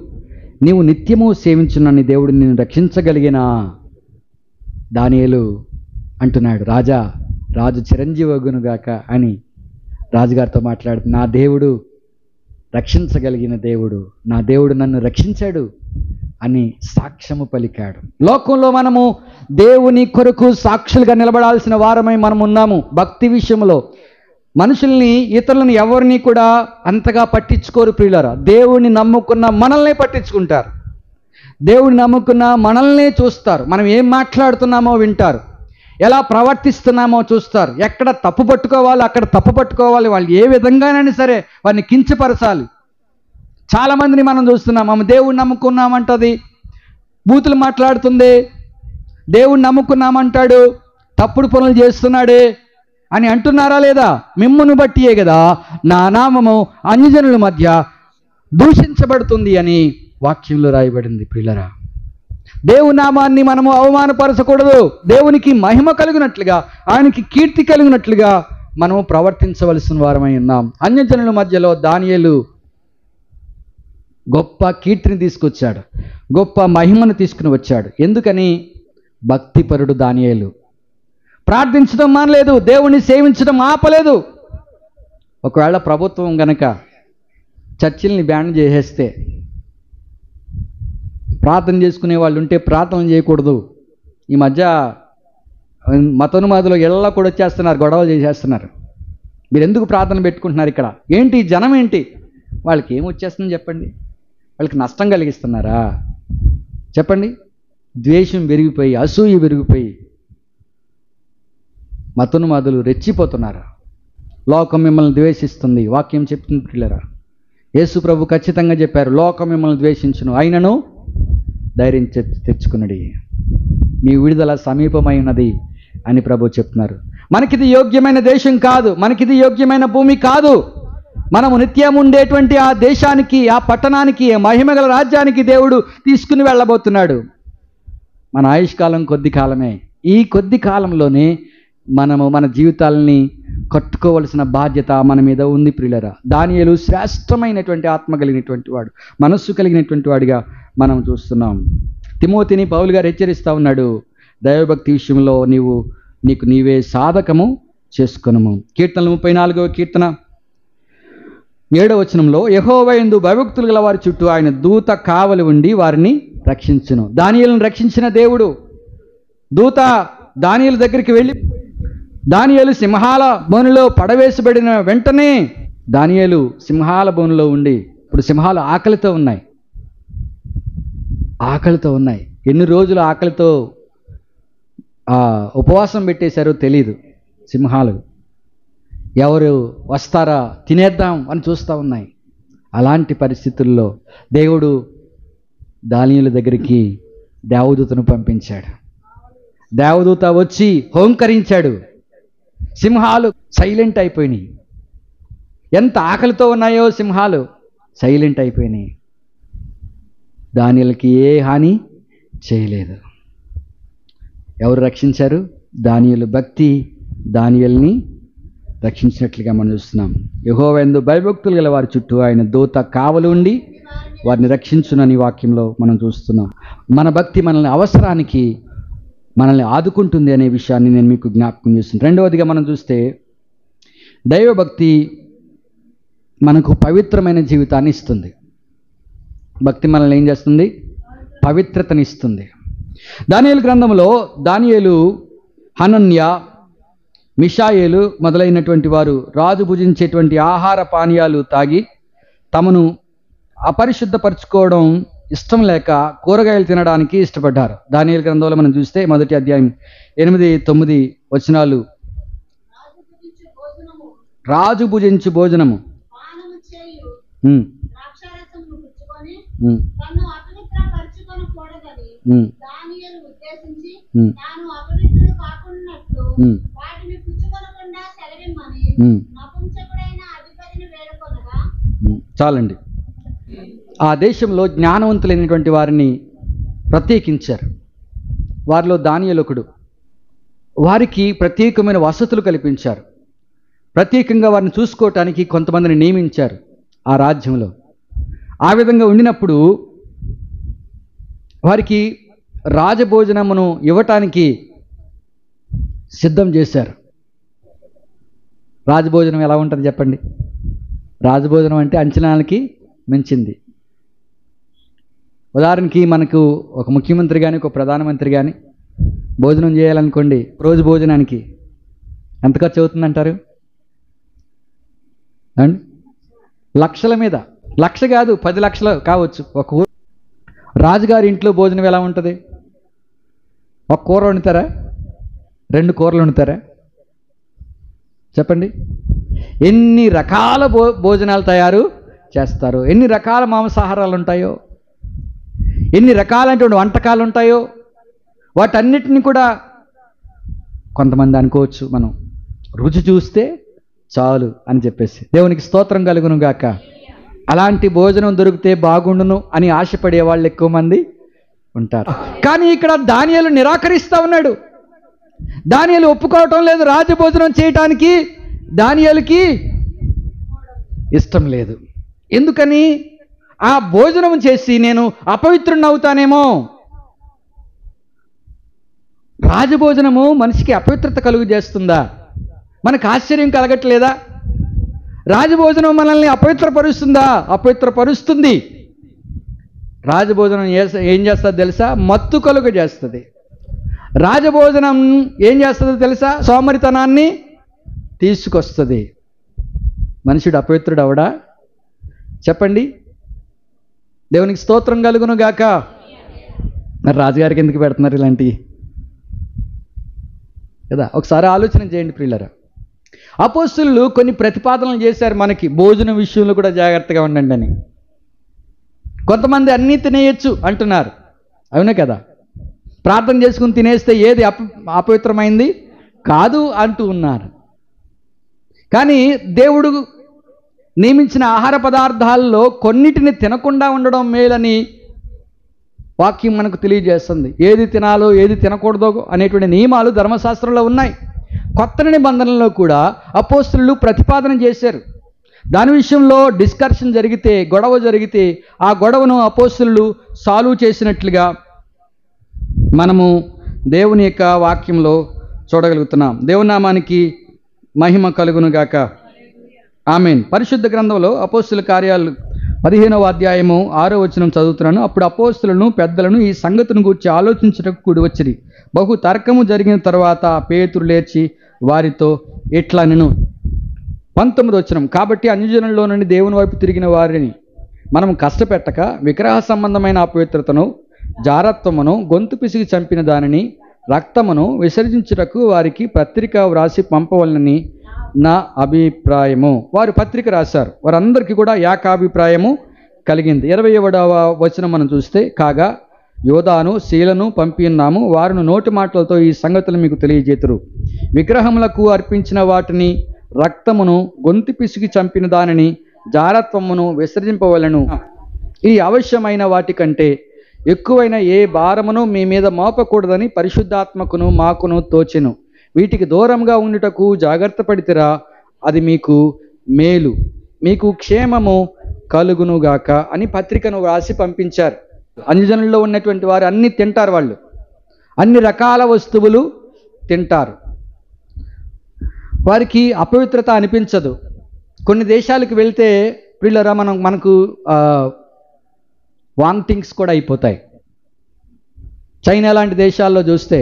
Speaker 1: నీవు నిత్యము సేవించున్న నీ దేవుడు నిన్ను రక్షించగలిగినా? దానియేలు అంటున్నాడు, రాజు చిరంజీవగునుగాక అని రాజుగారితో మాట్లాడుతూ, నా దేవుడు రక్షించగలిగిన దేవుడు, నా దేవుడు నన్ను రక్షించాడు అని సాక్ష్యము పలికాడు. లోకంలో మనము దేవుని కొరకు సాక్షులుగా నిలబడాల్సిన వారమై మనం ఉన్నాము. భక్తి విషయంలో మనుషుల్ని, ఇతరులను ఎవరిని కూడా అంతగా పట్టించుకోరు ప్రియులారా. దేవుడిని నమ్ముకున్న మనల్నే పట్టించుకుంటారు, దేవుడిని నమ్ముకున్న మనల్నే చూస్తారు. మనం ఏం మాట్లాడుతున్నామో వింటారు, ఎలా ప్రవర్తిస్తున్నామో చూస్తారు, ఎక్కడ తప్పు పట్టుకోవాలి అక్కడ తప్పు పట్టుకోవాలి, వాళ్ళు ఏ విధంగానైనా సరే వారిని కించపరచాలి. చాలామందిని మనం చూస్తున్నాం, ఆమె దేవుడిని నమ్ముకున్నామంటది, బూతులు మాట్లాడుతుంది, దేవుడిని నమ్ముకున్నామంటాడు, తప్పుడు పనులు చేస్తున్నాడే అని అంటున్నారా లేదా? మిమ్మును బట్టియే కదా నా నామము అన్యజనుల మధ్య దూషించబడుతుంది అని వాక్యంలో రాయబడింది. ప్రియులరా, దేవుని నామాన్ని మనము అవమానపరచకూడదు. దేవునికి మహిమ కలిగినట్లుగా, ఆయనకి కీర్తి కలిగినట్లుగా మనము ప్రవర్తించవలసిన వారమై ఉన్నాం. అన్యజనుల మధ్యలో దానియేలు గొప్ప కీర్తిని తీసుకొచ్చాడు, గొప్ప మహిమను తీసుకుని వచ్చాడు. ఎందుకని? భక్తిపరుడు దానియేలు. ప్రార్థించడం మానలేదు, దేవుణ్ణి సేవించడం ఆపలేదు. ఒకవేళ ప్రభుత్వం గనక చర్చిల్ని బ్యాన్ చేసేస్తే, ప్రార్థన చేసుకునే వాళ్ళు ఉంటే ప్రార్థన చేయకూడదు. ఈ మధ్య మతోన్మాదులు ఇళ్ళ కూడా వచ్చేస్తున్నారు, గొడవలు చేసేస్తున్నారు. మీరు ఎందుకు ప్రార్థన పెట్టుకుంటున్నారు ఇక్కడ? ఏంటి జనం ఏంటి? వాళ్ళకి ఏం వచ్చేస్తుందని చెప్పండి? వాళ్ళకి నష్టం కలిగిస్తున్నారా? చెప్పండి. ద్వేషం పెరిగిపోయి, అసూయ పెరిగిపోయి మతోన్మాదులు రెచ్చిపోతున్నారు. లోకం మిమ్మల్ని ద్వేషిస్తుంది. వాక్యం చెప్తుంది పిల్లరా. యేసు ప్రభు ఖచ్చితంగా చెప్పారు, లోకం మిమ్మల్ని ద్వేషించును, అయినను ధైర్యం తెచ్చుకున్నది, మీ విడుదల సమీపమై ఉన్నది అని ప్రభు చెప్తున్నారు. మనకిది యోగ్యమైన దేశం కాదు, మనకిది యోగ్యమైన భూమి కాదు. మనము నిత్యం ఉండేటువంటి ఆ దేశానికి, ఆ పట్టణానికి, మహిమగల రాజ్యానికి దేవుడు తీసుకుని వెళ్ళబోతున్నాడు. మన ఆయుష్కాలం కొద్ది కాలమే. ఈ కొద్ది కాలంలోనే మనము మన జీవితాలని కట్టుకోవలసిన బాధ్యత మన మీద ఉంది ప్రియులరా. దానియేలు శ్రేష్టమైనటువంటి ఆత్మ కలిగినటువంటి వాడు, మనస్సు కలిగినటువంటి వాడిగా మనం చూస్తున్నాం. తిమోతిని పౌలు గారు హెచ్చరిస్తూ ఉన్నాడు, దైవభక్తి విషయంలో నీకు నీవే సాధకము చేసుకొనుము. కీర్తనలు 34వ కీర్తన 7వ వచనంలో, యెహోవా యందు భయభక్తులు గల వారి చుట్టూ ఆయన దూత కావలి ఉండి వారిని రక్షించును. దానియేలును రక్షించిన దేవుడు. దూత దానియేలు దగ్గరికి వెళ్ళి, దానియేలు సింహాల బోనులో పడవేసబడిన వెంటనే దానియేలు సింహాల బోనులో ఉండి, ఇప్పుడు సింహాలు ఆకలితో ఉన్నాయి. ఎన్ని రోజులు ఆకలితో ఉపవాసం పెట్టేశారో తెలీదు సింహాలు. ఎవరు వస్తారా తినేద్దాం అని చూస్తూ ఉన్నాయి. అలాంటి పరిస్థితుల్లో దేవుడు దానియేలు దగ్గరికి దేవదూతను పంపించాడు. దేవదూత వచ్చి హోంకరించాడు. సింహాలు సైలెంట్ అయిపోయినాయి. ఎంత ఆకలితో ఉన్నాయో సింహాలు సైలెంట్ అయిపోయినాయి. దానియేలుకి ఏ హాని చేయలేదు. ఎవరు రక్షించారు? దానియేలు భక్తి దానియేలుని రక్షించినట్లుగా మనం చూస్తున్నాం. యెహోవా యందు భయభక్తులు గల వారి చుట్టూ ఆయన దూత కావలి ఉండి వారిని రక్షించునని వాక్యంలో మనం చూస్తున్నాం. మన భక్తి మనల్ని అవసరానికి మనల్ని ఆదుకుంటుంది అనే విషయాన్ని నేను మీకు జ్ఞాపకం చేస్తున్నాను. రెండవదిగా మనం చూస్తే దైవభక్తి మనకు పవిత్రమైన జీవితాన్ని ఇస్తుంది. భక్తి మనల్ని ఏం చేస్తుంది? పవిత్రతనిస్తుంది. దానియేలు గ్రంథంలో దానియేలు, హనన్య, మిషాయేలు మొదలైనటువంటి వారు రాజు భుజించేటువంటి ఆహార పానీయాలు తాగి తమను అపరిశుద్ధపరచుకోవడం ఇష్టం లేక కూరగాయలు తినడానికి ఇష్టపడ్డారు. దానియేలు గ్రంథంలో మనం చూస్తే మొదటి అధ్యాయం 8-9 వచనాలు, రాజు భుజించు భోజనము చాలండి. ఆ దేశంలో జ్ఞానవంతులైనటువంటి వారిని ప్రత్యేకించారు. వారిలో దానియేలు ఒకడు. వారికి ప్రత్యేకమైన వసతులు కల్పించారు. ప్రత్యేకంగా వారిని చూసుకోవటానికి కొంతమందిని నియమించారు ఆ రాజ్యంలో. ఆ విధంగా ఉండినప్పుడు వారికి రాజభోజనమును ఇవ్వటానికి సిద్ధం చేశారు. రాజభోజనం ఎలా ఉంటుంది చెప్పండి? రాజభోజనం అంటే అంచనాలకి మించింది. ఉదాహరణకి మనకు ఒక ముఖ్యమంత్రి కానీ ఒక ప్రధానమంత్రి కానీ భోజనం చేయాలనుకోండి, రోజు భోజనానికి ఎంత ఖర్చు అవుతుందంటారు? అండి, లక్షల మీద. లక్ష కాదు, 10 లక్షలు కావచ్చు. ఒక ఊరు రాజుగారి ఇంట్లో భోజనం ఎలా ఉంటుంది? ఒక కూర వండుతారా? 2 కూరలు వండుతారా? చెప్పండి. ఎన్ని రకాల భోజనాలు తయారు చేస్తారు, ఎన్ని రకాల మాంసాహారాలు ఉంటాయో, ఎన్ని రకాలైనటువంటి వంటకాలు ఉంటాయో. వాటన్నిటిని కూడా కొంతమంది అనుకోవచ్చు, మనం రుచి చూస్తే చాలు అని చెప్పేసి. దేవునికి స్తోత్రం కలుగును గాక. అలాంటి భోజనం దొరికితే బాగుండును అని ఆశపడే వాళ్ళు ఎక్కువ మంది ఉంటారు. కానీ ఇక్కడ దానియేలు నిరాకరిస్తూ ఉన్నాడు. దానియేలు ఒప్పుకోవటం లేదు రాజభోజనం చేయటానికి. దానియేలుకి ఇష్టం లేదు. ఎందుకని? ఆ భోజనం చేసి నేను అపవిత్రుణ్ణి అవుతానేమో. రాజభోజనము మనిషికి అపవిత్రత కలుగు చేస్తుందా? మనకు ఆశ్చర్యం కలగట్లేదా? రాజభోజనం మనల్ని అపవిత్రపరుస్తుందా? అపవిత్రపరుస్తుంది. రాజభోజనం ఏం చేస్తుందో తెలుసా? మత్తు కలుగ చేస్తుంది. రాజభోజనం ఏం చేస్తుందో తెలుసా? సోమరితనాన్ని తీసుకొస్తుంది. మనుషుడు అపవిత్రుడు అవడా? చెప్పండి. దేవునికి స్తోత్రం కలుగును గాక. మరి రాజుగారికి ఎందుకు పెడుతున్నారు ఇలాంటివి కదా? ఒకసారి ఆలోచన చేయండి ప్రియులారా. అపోస్తలులు కొన్ని ప్రతిపాదనలు చేశారు మనకి, భోజనం విషయంలో కూడా జాగ్రత్తగా ఉండండి అని. కొంతమంది అన్నీ తినేయచ్చు అంటున్నారు, అవునే కదా? ప్రార్థన చేసుకుని తినేస్తే ఏది అపవిత్రమైంది కాదు అంటూ ఉన్నారు. కానీ దేవుడు నియమించిన ఆహార పదార్థాల్లో కొన్నిటిని తినకుండా ఉండడం మేలని వాక్యం మనకు తెలియజేస్తుంది. ఏది తినాలో ఏది తినకూడదో అనేటువంటి నియమాలు ధర్మశాస్త్రంలో ఉన్నాయి. కొత్త నిబంధనలో కూడా అపోస్తలులు ప్రతిపాదన చేశారు. దాని విషయంలో డిస్కషన్ జరిగితే, గొడవ జరిగితే ఆ గొడవను అపోస్తలులు సాల్వ్ చేసినట్లుగా మనము దేవుని యొక్క వాక్యంలో చూడగలుగుతున్నాం. దేవుని నామానికి మహిమ కలుగును గాక. ఆమేన్. పరిశుద్ధ గ్రంథంలో అపోస్తల కార్యాలు 15వ అధ్యాయము 6వ వచనం చదువుతున్నాను. అప్పుడు అపోస్తలులను పెద్దలను ఈ సంగతిని గురించి ఆలోచించుటకు కూడి వచ్చిరి. బహు తర్కము జరిగిన తర్వాత పేతురు లేచి వారితో ఇట్లా నేను 19వ వచనం, కాబట్టి అన్యజనుల్లో నుండి దేవుని వైపు తిరిగిన వారిని మనం కష్టపెట్టక విగ్రహ సంబంధమైన అపవిత్రతను, జారత్వమును, గొంతు పిసిగి చంపిన దానిని, రక్తమును విసర్జించుటకు వారికి పత్రిక వ్రాసి పంపవలనని నా అభిప్రాయము. వారు పత్రిక రాశారు. వారందరికీ కూడా ఏకాభిప్రాయము కలిగింది. 21వ వచనం మనం చూస్తే, కాగా యోధాను శీలను పంపిన్నాము, వారును నోటి మాటలతో ఈ సంగతులు మీకు తెలియజేతురు. విగ్రహములకు అర్పించిన వాటిని, రక్తమును, గొంతు పిసిగి చంపిన దానిని, జారత్వమును విసర్జింపవలను. ఈ అవశ్యమైన వాటి కంటే ఎక్కువైన ఏ భారమును మీ మీద మోపకూడదని పరిశుద్ధాత్మకును మాకును తోచెను. వీటికి దూరంగా ఉండుటకు జాగ్రత్త పడితిరా, అది మీకు మేలు, మీకు క్షేమము కలుగునుగాక అని పత్రికను వ్రాసి పంపించారు. అన్యజనుల్లో ఉన్నటువంటి వారు అన్ని తింటారు, వాళ్ళు అన్ని రకాల వస్తువులు తింటారు. వారికి అపవిత్రత అనిపించదు. కొన్ని దేశాలకు వెళ్తే పిల్లరా మనకు వామిటింగ్స్ కూడా అయిపోతాయి. చైనా లాంటి దేశాల్లో చూస్తే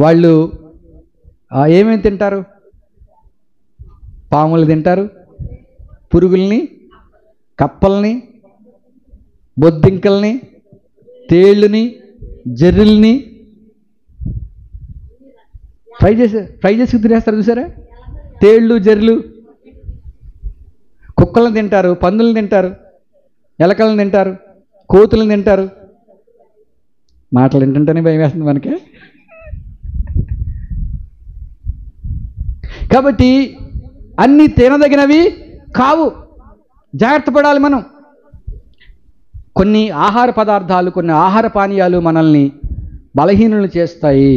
Speaker 1: వాళ్ళు ఏమేమి తింటారు? పాములు తింటారు, పురుగుల్ని, కప్పల్ని, బొద్దింకల్ని, తేళ్ళని, జర్రుల్ని ఫ్రై చేసి తినేస్తారు. చూసారా? తేళ్ళు, జర్రులు, కుక్కలను తింటారు, పందులను తింటారు, ఎలకలను తింటారు, కోతులను తింటారు. మాటలు ఏంటంటేనే భయం వేస్తుంది మనకి. కాబట్టి అన్నీ తినదగినవి కావు, జాగ్రత్త పడాలి మనం. కొన్ని ఆహార పదార్థాలు, కొన్ని ఆహార పానీయాలు మనల్ని బలహీనులను చేస్తాయి.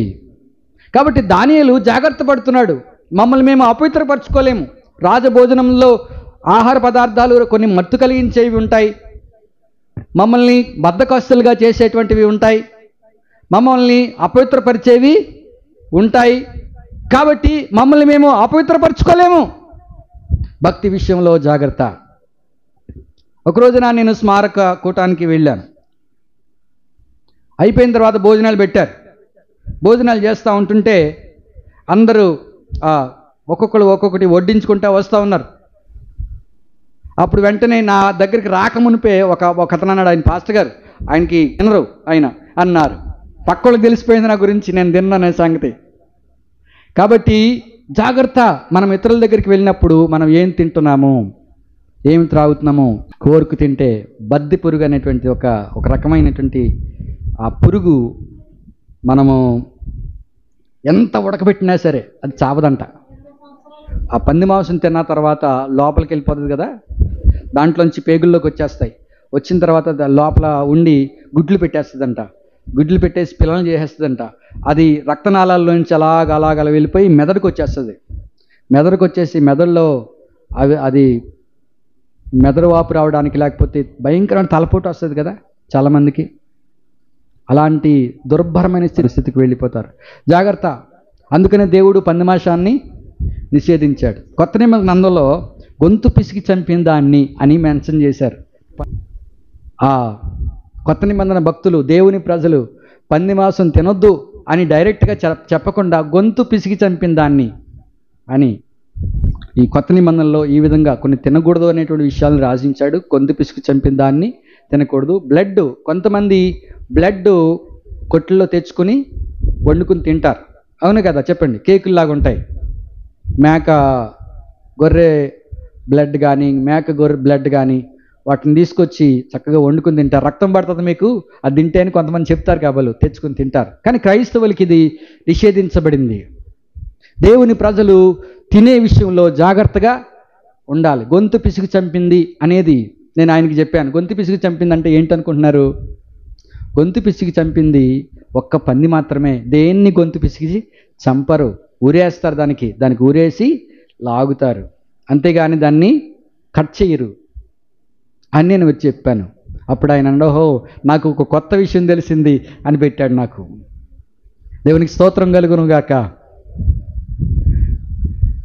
Speaker 1: కాబట్టి దానియేలు జాగ్రత్త పడుతున్నాడు. మమ్మల్ని మేము అపవిత్రపరచుకోలేము. రాజభోజనంలో ఆహార పదార్థాలు కొన్ని మత్తు కలిగించేవి ఉంటాయి, మమ్మల్ని బద్ధకస్తులుగా చేసేటువంటివి ఉంటాయి, మమ్మల్ని అపవిత్రపరిచేవి ఉంటాయి. కాబట్టి మమ్మల్ని మేము అపవిత్రపరచుకోలేము. భక్తి విషయంలో జాగ్రత్త. ఒకరోజున నేను స్మారక కూటానికి వెళ్ళాను. అయిపోయిన తర్వాత భోజనాలు పెట్టారు. భోజనాలు చేస్తూ ఉంటుంటే అందరూ ఒక్కొక్కరు ఒక్కొక్కటి వడ్డించుకుంటూ వస్తూ ఉన్నారు. అప్పుడు వెంటనే నా దగ్గరికి రాకమునిపే ఒక అతను అన్నాడు, ఆయన పాస్టర్ గారు, ఆయనకి తినరు ఆయన అన్నారు. పక్కలకు తెలిసిపోయింది నా గురించి, నేను తిన్నానే సంగతి. కాబట్టి జాగ్రత్త. మనం ఇతరుల దగ్గరికి వెళ్ళినప్పుడు మనం ఏం తింటున్నాము, ఏమి త్రాగుతున్నాము. కోరుకు తింటే బద్ది పురుగు అనేటువంటి ఒక రకమైనటువంటి ఆ పురుగు మనము ఎంత ఉడకబెట్టినా సరే అది చావదంట. ఆ పంది మాంసం తిన్న తర్వాత లోపలికి వెళ్ళిపోతుంది కదా, దాంట్లోంచి పేగుల్లోకి వచ్చేస్తాయి. వచ్చిన తర్వాత లోపల ఉండి గుడ్లు పెట్టేస్తుందంట. గుడ్లు పెట్టేసి పిల్లలు చేసేస్తుందంట. అది రక్తనాళాల్లో నుంచి అలాగ వెళ్ళిపోయి మెదడుకు వచ్చేస్తుంది. మెదడుకు వచ్చేసి మెదడులో అది మెదడు వాపు రావడానికి, లేకపోతే భయంకరమైన తలపోటు వస్తుంది కదా చాలామందికి. అలాంటి దుర్భరమైన స్థితికి వెళ్ళిపోతారు. జాగ్రత్త. అందుకనే దేవుడు పందిమాంసాన్ని నిషేధించాడు. కొత్త నిబంధన గ్రంథంలో గొంతు పిసికి చంపిన దాన్ని అని మెన్షన్ చేశారు. కొత్త నిబంధన భక్తులు, దేవుని ప్రజలు పందిమాంసం తినొద్దు అని డైరెక్ట్గా చెప్పకుండా గొంతు పిసికి చంపిన దాన్ని అని ఈ కొత్త నిబంధనలో ఈ విధంగా కొన్ని తినకూడదు అనేటువంటి విషయాలను రాసించాడు. గొంతు పిసికి చంపిన దాన్ని తినకూడదు. బ్లడ్, కొంతమంది బ్లడ్ కొట్లలో తెచ్చుకొని వండుకుని తింటారు. అవును కదా, చెప్పండి. కేకుల్లాగా ఉంటాయి. మేక గొర్రె బ్లడ్ కానీ, మేక గొర్రె బ్లడ్ కానీ వాటిని తీసుకొచ్చి చక్కగా వండుకుని తింటారు. రక్తం పడుతుంది మీకు అది తింటే అని కొంతమంది చెప్తారు కాబోలు, తెచ్చుకుని తింటారు. కానీ క్రైస్తవులకి ఇది నిషేధించబడింది. దేవుని ప్రజలు తినే విషయంలో జాగ్రత్తగా ఉండాలి. గొంతు పిసికి చంపింది అనేది నేను ఆయనకి చెప్పాను. గొంతు పిసికి చంపింది అంటే ఏంటనుకుంటున్నారు? గొంతు పిసికి చంపింది ఒక్క పంది మాత్రమే. దేన్ని గొంతు పిసికి చంపరు, ఊరేస్తారు. దానికి ఊరేసి లాగుతారు, అంతేగాని దాన్ని కట్ చేయరు అని నేను వచ్చి చెప్పాను. అప్పుడు ఆయన ఓహో నాకు ఒక కొత్త విషయం తెలిసింది అని పెట్టాడు నాకు. దేవునికి స్తోత్రం కలుగును గాక.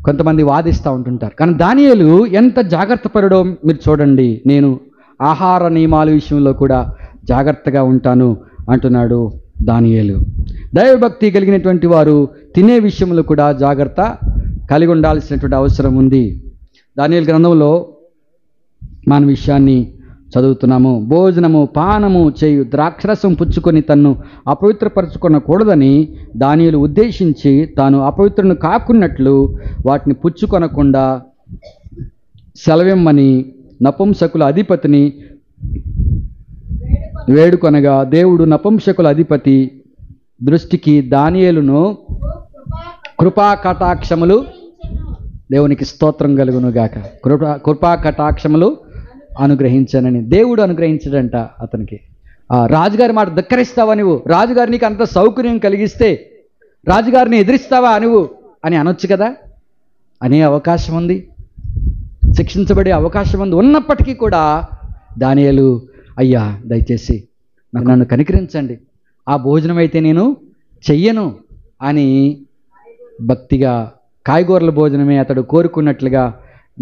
Speaker 1: కొంతమంది వాదిస్తూ ఉంటుంటారు, కానీ దానియేలు ఎంత జాగ్రత్త పరుడో మీరు చూడండి. నేను ఆహార నియమాల విషయంలో కూడా జాగ్రత్తగా ఉంటాను అంటున్నాడు దానియేలు. దైవభక్తి కలిగినటువంటి వారు తినే విషయంలో కూడా జాగ్రత్త కలిగి ఉండాల్సినటువంటి అవసరం ఉంది. దానియేలు గ్రంథంలో మన విషయాన్ని చదువుతున్నాము. భోజనము పానము చేయు ద్రాక్షరసం పుచ్చుకొని తన్ను అపవిత్రపరచుకొనకూడదని దానియేలు ఉద్దేశించి తాను అపవిత్రులను కాకున్నట్లు వాటిని పుచ్చుకొనకుండా సెలవిమ్మని నపుంసకుల అధిపతిని వేడుకొనగా దేవుడు నపుంసకుల అధిపతి దృష్టికి దానియేలును కృపా కటాక్షములు, దేవునికి స్తోత్రం కలుగును గాక, కృపా కటాక్షములు అనుగ్రహించానని దేవుడు అనుగ్రహించడంట అతనికి. రాజుగారి మాట ధిక్కరిస్తావా నువ్వు? రాజుగారు నీకు అంత సౌకర్యం కలిగిస్తే రాజుగారిని ఎదిరిస్తావా నువ్వు అని అనొచ్చు కదా. అనే అవకాశం ఉంది, శిక్షించబడే అవకాశం ఉంది. ఉన్నప్పటికీ కూడా దానియేలు అయ్యా దయచేసి నన్ను కనికరించండి, ఆ భోజనం అయితే నేను చెయ్యను అని భక్తిగా కాయగూరల భోజనమే అతడు కోరుకున్నట్లుగా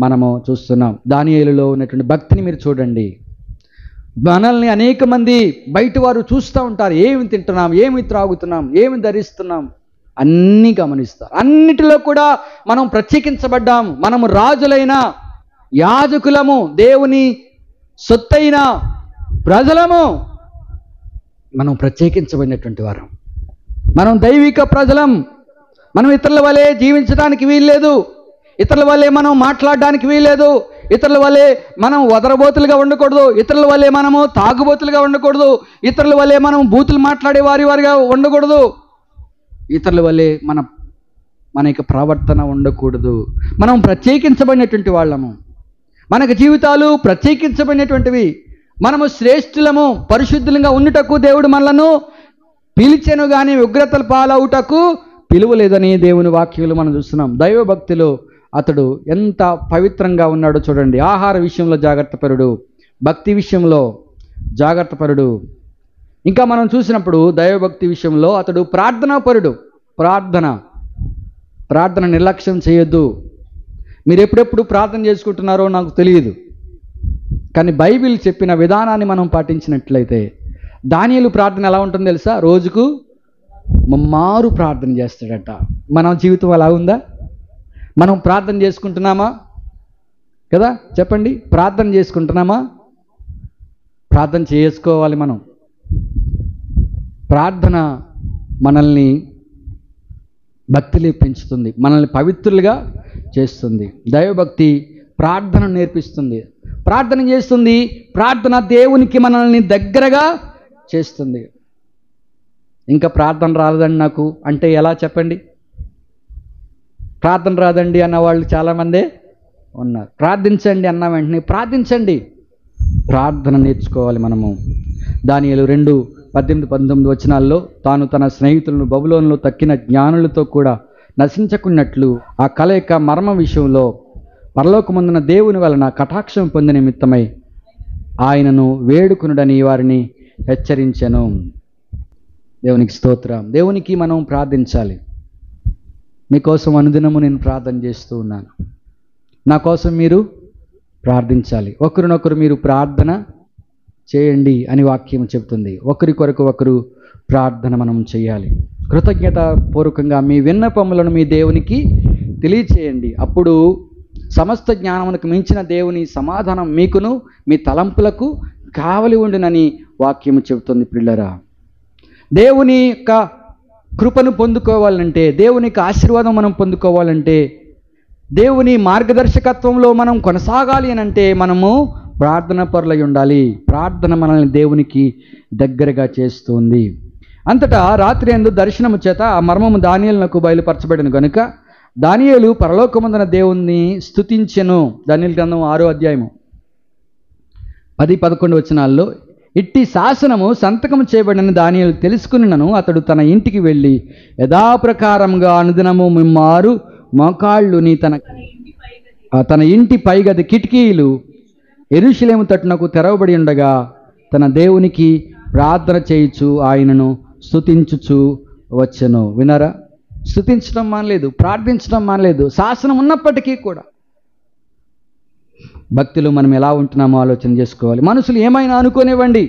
Speaker 1: మనము చూస్తున్నాం. దానియేలులో ఉన్నటువంటి భక్తిని మీరు చూడండి. మనల్ని అనేక మంది బయట వారు చూస్తూ ఉంటారు. ఏమి తింటున్నాం, ఏమి త్రాగుతున్నాం, ఏమి ధరిస్తున్నాం అన్నీ గమనిస్తారు. అన్నిటిలో కూడా మనం ప్రత్యేకించబడ్డాం. మనము రాజులైన యాజకులము, దేవుని సొత్తైన ప్రజలము. మనం ప్రత్యేకించబడినటువంటి వారం. మనం దైవిక ప్రజలం. మనం ఇతరుల వలె జీవించడానికి వీల్లేదు, ఇతరుల వల్లే మనం మాట్లాడడానికి వీల్లేదు, ఇతరుల వల్లే మనం వదరబోతులుగా ఉండకూడదు, ఇతరుల వల్లే మనము తాగుబోతులుగా ఉండకూడదు, ఇతరుల వల్లే మనం బూతులు మాట్లాడే వారిగా ఉండకూడదు, ఇతరుల వల్లే మన యొక్క ప్రవర్తన ఉండకూడదు. మనం ప్రత్యేకించబడినటువంటి వాళ్ళము. మనకు జీవితాలు ప్రత్యేకించబడినటువంటివి. మనము శ్రేష్ఠులము, పరిశుద్ధులుగా ఉండుటకు దేవుడు మనలను పిలిచెను కానీ ఉగ్రతల పాలవుటకు పిలువలేదని దేవుని వాక్యాలు మనం చూస్తున్నాం. దైవభక్తిలో అతడు ఎంత పవిత్రంగా ఉన్నాడో చూడండి. ఆహార విషయంలో జాగ్రత్తపరుడు, భక్తి విషయంలో జాగ్రత్తపరుడు. ఇంకా మనం చూసినప్పుడు దైవభక్తి విషయంలో అతడు ప్రార్థనాపరుడు. ప్రార్థన నిర్లక్ష్యం చేయొద్దు. మీరు ఎప్పుడెప్పుడు ప్రార్థన చేసుకుంటున్నారో నాకు తెలియదు, కానీ బైబిల్ చెప్పిన విధానాన్ని మనం పాటించినట్లయితే దానియేలు ప్రార్థన ఎలా ఉంటుందో తెలుసా? రోజుకు ముమ్మారు ప్రార్థన చేస్తాడట. మన జీవితం అలా ఉందా? మనం ప్రార్థన చేసుకుంటున్నామా కదా? చెప్పండి, ప్రార్థన చేసుకుంటున్నామా? ప్రార్థన చేసుకోవాలి. మనం ప్రార్థన మనల్ని భక్తిలో పెంచుతుంది, మనల్ని పవిత్రులుగా చేస్తుంది. దైవభక్తి ప్రార్థన నేర్పిస్తుంది, ప్రార్థన చేస్తుంది. ప్రార్థన దేవునికి మనల్ని దగ్గరగా చేస్తుంది. ఇంకా ప్రార్థన రాలేదండి నాకు అంటే ఎలా చెప్పండి? ప్రార్థన రాదండి అన్న వాళ్ళు చాలామందే ఉన్నారు. ప్రార్థించండి అన్న వెంటనే ప్రార్థించండి. ప్రార్థన నేర్చుకోవాలి మనము. దానియేలు 2:18-19 వచనాల్లో తాను తన స్నేహితులను బబులోనులో తక్కిన జ్ఞానులతో కూడా నశించకున్నట్లు ఆ కలయిక మర్మ విషయంలో పరలోకమందున దేవుని వలన కటాక్షం పొందిన నిమిత్తమై ఆయనను వేడుకునుడని వారిని హెచ్చరించెను. దేవునికి స్తోత్రం. దేవునికి మనం ప్రార్థించాలి. మీకోసం అనుదినము నేను ప్రార్థన చేస్తూ ఉన్నాను. నా కోసం మీరు ప్రార్థించాలి. ఒకరినొకరు మీరు ప్రార్థన చేయండి అని వాక్యం చెబుతుంది. ఒకరి కొరకు ఒకరు ప్రార్థన మనం చేయాలి. కృతజ్ఞతాపూర్వకంగా మీ విన్నపములను మీ దేవునికి తెలియచేయండి. అప్పుడు సమస్త జ్ఞానమునకు మించిన దేవుని సమాధానం మీకును మీ తలంపులకు కావలి ఉండునని వాక్యము చెబుతుంది. పిల్లరా, దేవుని యొక్క కృపను పొందుకోవాలంటే, దేవుని యొక్క ఆశీర్వాదం మనం పొందుకోవాలంటే, దేవుని మార్గదర్శకత్వంలో మనం కొనసాగాలి అని అంటే మనము ప్రార్థన పరులై ఉండాలి. ప్రార్థన మనల్ని దేవునికి దగ్గరగా చేస్తుంది. అంతటా రాత్రి యందు దర్శనము చేత ఆ మర్మము దానియేలునకు బయలుపరచబడిన గనుక దానియేలు పరలోకమందున దేవుణ్ణి స్తుతించెను. దానియేలు గ్రంథం 6వ అధ్యాయము 10-11 వచనాల్లో, ఇట్టి శాసనము సంతకము చేయబడిన దానియేలు తెలుసుకున్నను అతడు తన ఇంటికి వెళ్ళి యథాప్రకారంగా అనుదినము మిమ్మారు మోకాళ్ళుని తన ఇంటి పైగది కిటికీలు యెరూషలేము తట్టునకు తెరవబడి ఉండగా తన దేవునికి ప్రార్థన చేయుచు ఆయనను స్తుతించుచు వచ్చెను. వినరా, స్తుతించడం మానలేదు, ప్రార్థించడం మానలేదు. శాసనం ఉన్నప్పటికీ కూడా భక్తులు మనం ఎలా ఉంటున్నామో ఆలోచన చేసుకోవాలి. మనుషులు ఏమైనా అనుకోనివ్వండి,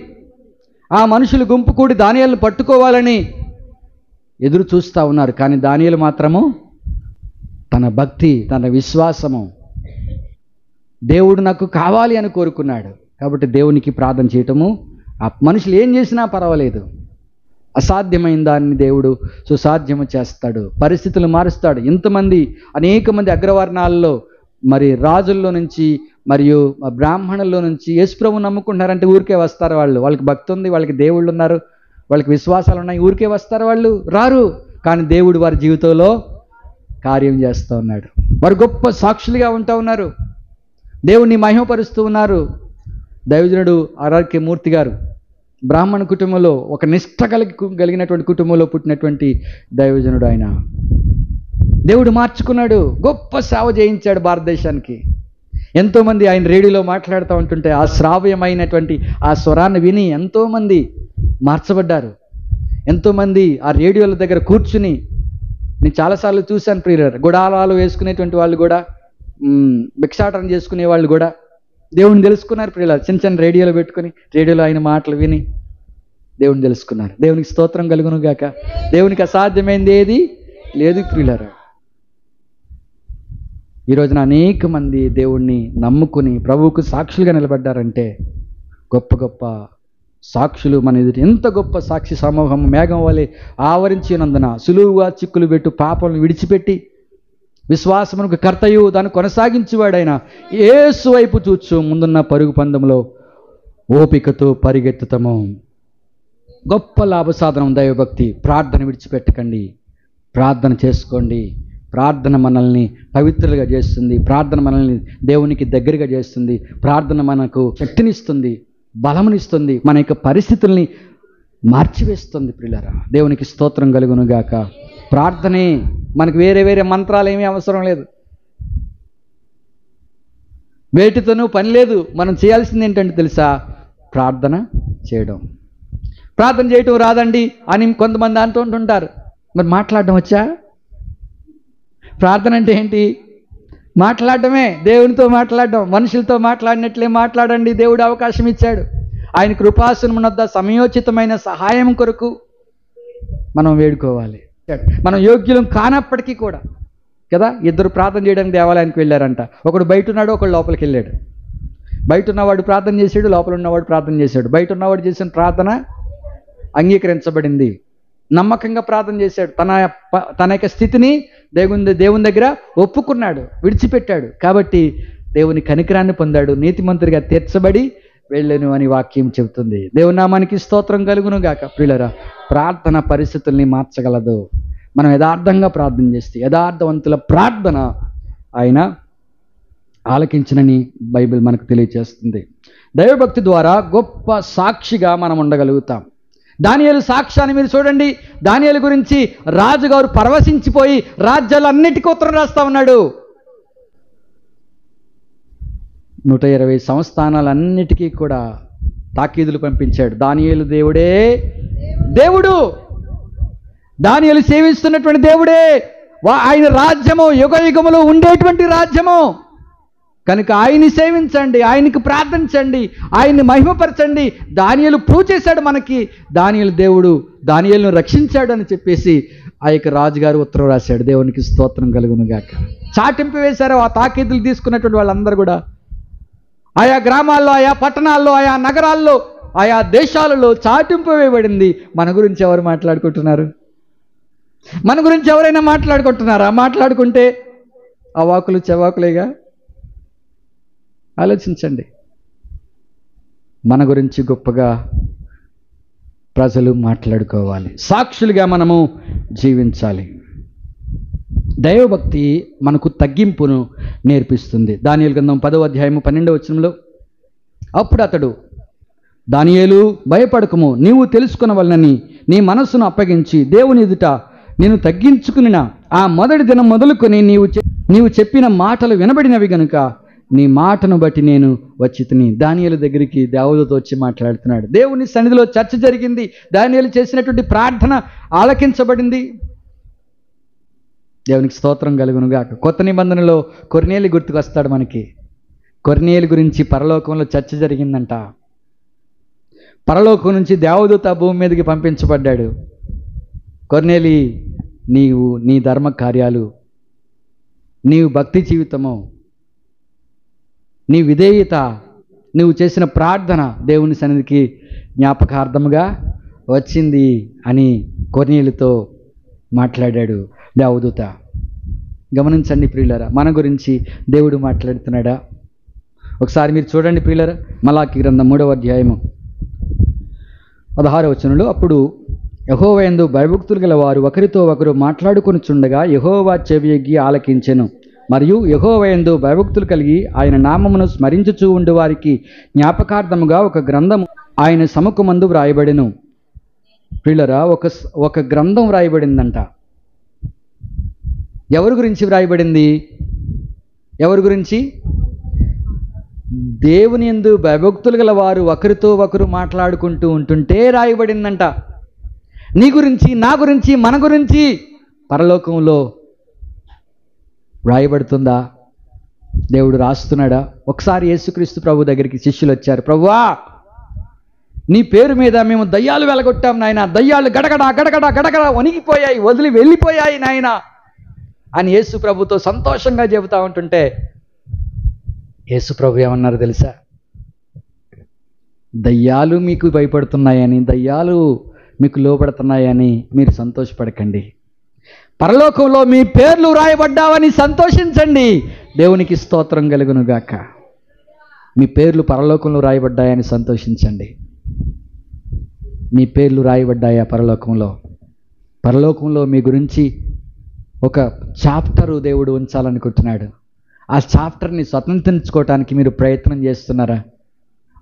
Speaker 1: ఆ మనుషులు గుంపు కూడి దానియేలును పట్టుకోవాలని ఎదురు చూస్తూ ఉన్నారు. కానీ దానియేలు మాత్రము తన భక్తి, తన విశ్వాసము, దేవుడు నాకు కావాలి అని కోరుకున్నాడు. కాబట్టి దేవునికి ప్రార్థన చేయటము, ఆ మనుషులు ఏం చేసినా పర్వాలేదు, అసాధ్యమైన దాన్ని దేవుడు సుసాధ్యము చేస్తాడు, పరిస్థితులు మారుస్తాడు. ఇంతమంది అనేక మంది అగ్రవర్ణాల్లో మరి రాజుల్లో నుంచి మరియు బ్రాహ్మణుల్లో నుంచి యేసుప్రభువును నమ్ముకుంటున్నారంటే ఊరికే వస్తారు వాళ్ళు. వాళ్ళకి భక్తి ఉంది, వాళ్ళకి దేవుళ్ళు ఉన్నారు, వాళ్ళకి విశ్వాసాలు ఉన్నాయి, ఊరికే వస్తారు వాళ్ళు, రారు. కానీ దేవుడు వారి జీవితంలో కార్యం చేస్తూ ఉన్నాడు. వారు గొప్ప సాక్షులుగా ఉంటూ ఉన్నారు, దేవుణ్ణి మహిమపరుస్తూ ఉన్నారు. దైవజనుడు ఆర్ఆర్కే మూర్తి గారు బ్రాహ్మణ కుటుంబంలో, ఒక నిష్ఠ కలిగినటువంటి కుటుంబంలో పుట్టినటువంటి దైవజనుడు. ఆయన దేవుడు మార్చుకున్నాడు, గొప్ప సేవ చేయించాడు భారతదేశానికి. ఎంతోమంది ఆయన రేడియోలో మాట్లాడుతూ ఉంటుంటే ఆ శ్రావ్యమైనటువంటి ఆ స్వరాన్ని విని ఎంతోమంది మార్చబడ్డారు. ఎంతోమంది ఆ రేడియోల దగ్గర కూర్చుని, నేను చాలాసార్లు చూశాను ప్రియులారా, గుడారాలు వేసుకునేటువంటి వాళ్ళు కూడా, భిక్షాటన చేసుకునే వాళ్ళు కూడా దేవుని తెలుసుకున్నారు ప్రియులారా. చిన్న చిన్న రేడియోలో పెట్టుకుని రేడియోలో ఆయన మాటలు విని దేవుని తెలుసుకున్నారు. దేవునికి స్తోత్రం కలుగును గాక. దేవునికి అసాధ్యమైంది ఏది లేదు ప్రియులారా. ఈ రోజున అనేక మంది దేవుణ్ణి నమ్ముకుని ప్రభువుకు సాక్షులుగా నిలబడ్డారంటే, గొప్ప గొప్ప సాక్షులు మన ఎదుటి, ఎంత గొప్ప సాక్షి సమూహం మేఘం వలె ఆవరించినందున సులువుగా చిక్కులు పెట్టు పాపలను విడిచిపెట్టి విశ్వాసమునకు కర్తయు దాన్ని కొనసాగించేవాడైన యేసు వైపు చూచు ముందున్న పరుగు పందెంలో ఓపికతో పరిగెత్తుతాము. గొప్ప లాభసాధనం దైవభక్తి. ప్రార్థన విడిచిపెట్టకండి, ప్రార్థన చేసుకోండి. ప్రార్థన మనల్ని పవిత్రులుగా చేస్తుంది, ప్రార్థన మనల్ని దేవునికి దగ్గరగా చేస్తుంది, ప్రార్థన మనకు శక్తినిస్తుంది, బలమునిస్తుంది, మన యొక్క పరిస్థితుల్ని మార్చివేస్తుంది. ప్రియులారా, దేవునికి స్తోత్రం కలుగును గాక. ప్రార్థనే మనకు, వేరే వేరే మంత్రాలు ఏమీ అవసరం లేదు, వేటితోనూ పని లేదు. మనం చేయాల్సింది ఏంటంటే తెలుసా, ప్రార్థన చేయడం. ప్రార్థన చేయటం రాదండి అని కొంతమంది అంటూ ఉంటుంటారు. మరి మాట్లాడడం వచ్చా? ప్రార్థన అంటే ఏంటి? మాట్లాడటమే, దేవునితో మాట్లాడడం. మనుషులతో మాట్లాడినట్లే మాట్లాడండి. దేవుడు అవకాశం ఇచ్చాడు. ఆయన కృపాసనం వద్ద సమయోచితమైన సహాయం కొరకు మనం వేడుకోవాలి. మనం యోగ్యులం కానప్పటికీ కూడా కదా, ఇద్దరు ప్రార్థన చేయడానికి దేవాలయానికి వెళ్ళారంట. ఒకడు బయట ఉన్నాడు, ఒకడు లోపలికి వెళ్ళాడు. బయట ఉన్నవాడు ప్రార్థన చేశాడు, లోపల ఉన్నవాడు ప్రార్థన చేశాడు. బయట ఉన్నవాడు చేసిన ప్రార్థన అంగీకరించబడింది, నమ్మకంగా ప్రార్థన చేశాడు. తన యొక్క స్థితిని దేవుని దగ్గర ఒప్పుకున్నాడు, విడిచిపెట్టాడు. కాబట్టి దేవుని కనికరాన్ని పొందాడు, నీతిమంతుడిగా తీర్చబడి వెళ్ళను అని వాక్యం చెబుతుంది. దేవుని నామానికి స్తోత్రం కలుగును గాక. ప్రియులారా, ప్రార్థన పరిస్థితుల్ని మార్చగలదు. మనం యథార్థంగా ప్రార్థన చేస్తే, యథార్థవంతుల ప్రార్థన ఆయన ఆలకించనని బైబిల్ మనకు తెలియజేస్తుంది. దైవభక్తి ద్వారా గొప్ప సాక్షిగా మనం ఉండగలుగుతాం. దానియేలు సాక్ష్యాన్ని మీరు చూడండి. దానియేలు గురించి రాజుగారు పరవశించిపోయి రాజ్యాలన్నిటికీ ఉత్తరం రాస్తా ఉన్నాడు. 120 సంస్థానాలన్నిటికీ కూడా తాకీదులు పంపించాడు. దానియేలు దేవుడే దేవుడు, దానియేలు సేవిస్తున్నటువంటి దేవుడే, ఆయన రాజ్యము యుగ యుగములు ఉండేటువంటి రాజ్యము కనుక ఆయన్ని సేవించండి, ఆయనకి ప్రార్థించండి, ఆయన్ని మహిమపరచండి. దానియేలు ప్రూవ్ చేశాడు మనకి, దానియేలు దేవుడు దానియేలును రక్షించాడు అని చెప్పేసి ఆ యొక్క రాజుగారు ఉత్తరం రాశాడు. దేవునికి స్తోత్రం కలుగును గాక. చాటింపు వేశారు ఆ తాకీదులు తీసుకున్నటువంటి వాళ్ళందరూ కూడా. ఆయా గ్రామాల్లో, ఆయా పట్టణాల్లో, ఆయా నగరాల్లో, ఆయా దేశాలలో చాటింపు వేయబడింది. మన గురించి ఎవరు మాట్లాడుకుంటున్నారు? మన గురించి ఎవరైనా మాట్లాడుకుంటున్నారా? మాట్లాడుకుంటే అవాకులు చెవాకులేగా. ఆలోచించండి. మన గురించి గొప్పగా ప్రజలు మాట్లాడుకోవాలి, సాక్షులుగా మనము జీవించాలి. దైవభక్తి మనకు తగ్గింపును నేర్పిస్తుంది. దానియేలు గ్రంథం 10వ అధ్యాయము 12వ వచనంలో, అప్పుడు అతడు, దానియేలు భయపడకము, నీవు తెలుసుకొనవలనని నీ మనస్సును అప్పగించి దేవుని ఎదుట నేను తగ్గించుకున్న ఆ మొదటి దినం మొదలుకొని నీవు చెప్పిన మాటలు వినబడినవి గనుక నీ మాటను బట్టి నేను వచ్చి తిని. దానియేలు దగ్గరికి దావీదుతో వచ్చి మాట్లాడుతున్నాడు. దేవుని సన్నిధిలో చర్చ జరిగింది. దానియేలు చేసినటువంటి ప్రార్థన ఆలకించబడింది. దేవునికి స్తోత్రం కలుగునుగాక. కొత్త నిబంధనలో కొర్నేలి గుర్తుకొస్తాడు మనకి. కొర్నేలి గురించి పరలోకంలో చర్చ జరిగిందంట. పరలోకం నుంచి దేవదూత భూమి మీదకి పంపించబడ్డాడు. కొర్నేలి, నీవు నీ ధర్మ కార్యాలు, నీవు భక్తి జీవితము, నీ విధేయత, నువ్వు చేసిన ప్రార్థన దేవుని సన్నిధికి జ్ఞాపకార్థముగా వచ్చింది అని కొర్నేలితో మాట్లాడాడు దేవదూత. గమనించండి ప్రియులారా, మన గురించి దేవుడు మాట్లాడుతున్నాడా? ఒకసారి మీరు చూడండి ప్రియులారా, మలాకి గ్రంథం 3వ అధ్యాయము 16వ వచనంలో, అప్పుడు యెహోవా యందు భయభక్తులు గల వారు ఒకరితో ఒకరు మాట్లాడుకొనుచుండగా యెహోవా చెవియొగ్గి ఆలకించెను. మరియు యెహోవా యందు భయభక్తులు కలిగి ఆయన నామమును స్మరించుచూ ఉండు వారికి జ్ఞాపకార్థముగా ఒక గ్రంథము ఆయన సముఖమందు వ్రాయబడెను. ప్రియులారా, ఒక గ్రంథం వ్రాయబడిందంట. ఎవరి గురించి వ్రాయబడింది? ఎవరి గురించి? దేవుని యందు భయభక్తులు గల వారు ఒకరితో ఒకరు మాట్లాడుకుంటూ ఉంటుంటే రాయబడిందంట. నీ గురించి, నా గురించి, మన గురించి పరలోకంలో వ్రాయబడుతుందా? దేవుడు రాస్తున్నాడా? ఒకసారి యేసుక్రీస్తు ప్రభు దగ్గరికి శిష్యులు వచ్చారు. ప్రభువా, నీ పేరు మీద మేము దయ్యాలు వెలగొట్టాం నాయన, దయ్యాలు గడగడ గడగడ గడగడ వణిగిపోయాయి, వదిలి వెళ్ళిపోయాయి నాయన అని యేసు ప్రభుతో సంతోషంగా చెబుతా ఉంటుంటే యేసు ప్రభు ఏమన్నారు తెలుసా? దయ్యాలు మీకు భయపడుతున్నాయని, దయ్యాలు మీకు లోపడుతున్నాయని మీరు సంతోషపడకండి. పరలోకంలో మీ పేర్లు రాయబడ్డావని సంతోషించండి. దేవునికి స్తోత్రం కలుగునుగాక. మీ పేర్లు పరలోకంలో రాయబడ్డాయని సంతోషించండి. మీ పేర్లు రాయబడ్డాయా పరలోకంలో? పరలోకంలో మీ గురించి ఒక చాప్టరు దేవుడు ఉంచాలనుకుంటున్నాడు. ఆ చాప్టర్ని స్వతంత్రించుకోవటానికి మీరు ప్రయత్నం చేస్తున్నారా?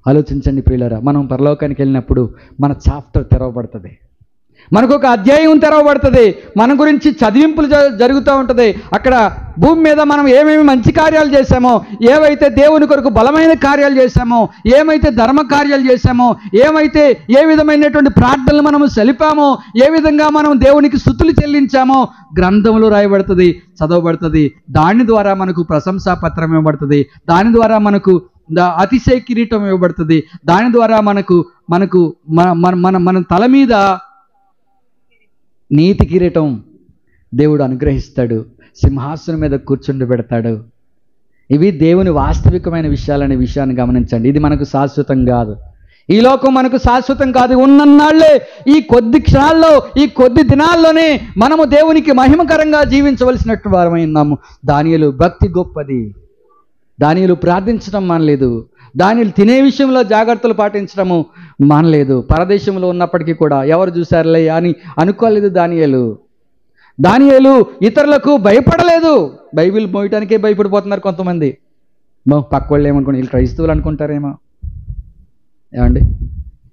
Speaker 1: ఆలోచించండి ప్రియులారా. మనం పరలోకానికి వెళ్ళినప్పుడు మన చాప్టర్ తెరవబడుతుంది, మనకు ఒక అధ్యాయం తెరవబడుతుంది, మన గురించి చదివింపులు జరుగుతూ ఉంటుంది. అక్కడ భూమి మీద మనం ఏమేమి మంచి కార్యాలు చేశామో, ఏవైతే దేవుని కొరకు బలమైన కార్యాలు చేశామో, ఏమైతే ధర్మ కార్యాలు చేశామో, ఏమైతే ఏ విధమైనటువంటి ప్రార్థనలు మనము సలిపామో, ఏ విధంగా మనం దేవునికి స్తుతులు చెల్లించామో గ్రంథంలో రాయబడుతుంది, చదవబడుతుంది. దాని ద్వారా మనకు ప్రశంసా పత్రం ఇవ్వబడుతుంది, దాని ద్వారా మనకు అతిశయ కిరీటం ఇవ్వబడుతుంది, దాని ద్వారా మనకు మన తల మీద నీతి కిరీటం దేవుడు అనుగ్రహిస్తాడు, సింహాసనం మీద కూర్చుండబెడతాడు. ఇవి దేవుని వాస్తవికమైన విషయాలనే విషయాన్ని గమనించండి. ఇది మనకు శాశ్వతం కాదు, ఈ లోకం మనకు శాశ్వతం కాదు. ఉన్నన్నాళ్లే, ఈ కొద్ది క్షణాల్లో, ఈ కొద్ది దినాల్లోనే మనము దేవునికి మహిమకరంగా జీవించవలసినట్టు వారమై ఉన్నాము. దానియేలు భక్తి గొప్పది. దానియేలు ప్రార్థించడం మానలేదు, దానియేలు తినే విషయంలో జాగ్రత్తలు పాటించడము మానలేదు. పరదేశంలో ఉన్నప్పటికీ కూడా ఎవరు చూశారులే అని అనుకోలేదు దానియేలు ఇతరులకు భయపడలేదు. బైబిల్ మోయటానికే భయపడిపోతున్నారు కొంతమంది. పక్క వాళ్ళు ఏమనుకోండి, వీళ్ళు క్రైస్తవులు అనుకుంటారేమో. ఏమండి,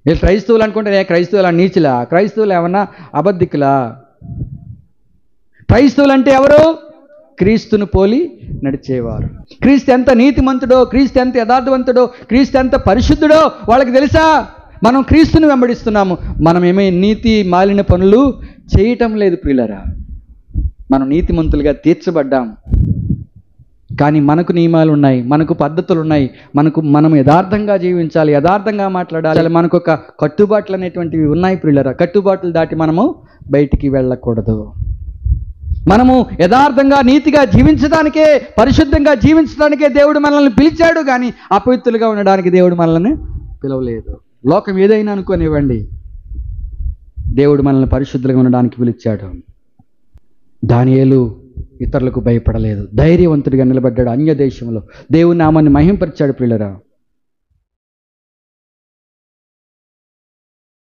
Speaker 1: వీళ్ళు క్రైస్తవులు అనుకుంటే క్రైస్తవులు నీచులా? క్రైస్తవులు ఏమన్నా అబద్ధికులా? క్రైస్తవులు అంటే ఎవరు? క్రీస్తును పోలి నడిచేవారు. క్రీస్తు ఎంత నీతిమంతుడో, క్రీస్తు ఎంత యథార్థవంతుడో, క్రీస్తు ఎంత పరిశుద్ధుడో వాళ్ళకి తెలుసా? మనం క్రీస్తుని వెంబడిస్తున్నాము. మనం ఏమీ నీతి మాలిన పనులు చేయటం లేదు ప్రియులరా. మనం నీతిమంతులుగా తీర్చబడ్డాం. కానీ మనకు నియమాలు ఉన్నాయి, మనకు పద్ధతులు ఉన్నాయి, మనం యథార్థంగా జీవించాలి, యథార్థంగా మాట్లాడాలి. మనకు ఒక కట్టుబాట్లు అనేటువంటివి ఉన్నాయి ప్రియులరా. కట్టుబాట్లు దాటి మనము బయటికి వెళ్ళకూడదు. మనము యథార్థంగా నీతిగా జీవించడానికే, పరిశుద్ధంగా జీవించడానికే దేవుడు మనల్ని పిలిచాడు, కానీ అపవిత్రులుగా ఉండడానికి దేవుడు మనల్ని పిలవలేదు. లోకం ఏదైనా అనుకోనివ్వండి, దేవుడు మనల్ని పరిశుద్ధంగా ఉండడానికి పిలిచాడు. దానియేలు ఇతరులకు భయపడలేదు, ధైర్యవంతుడిగా నిలబడ్డాడు. అన్య దేశంలో దేవుని నామాన్ని మహింపరిచాడు ప్రియులరా.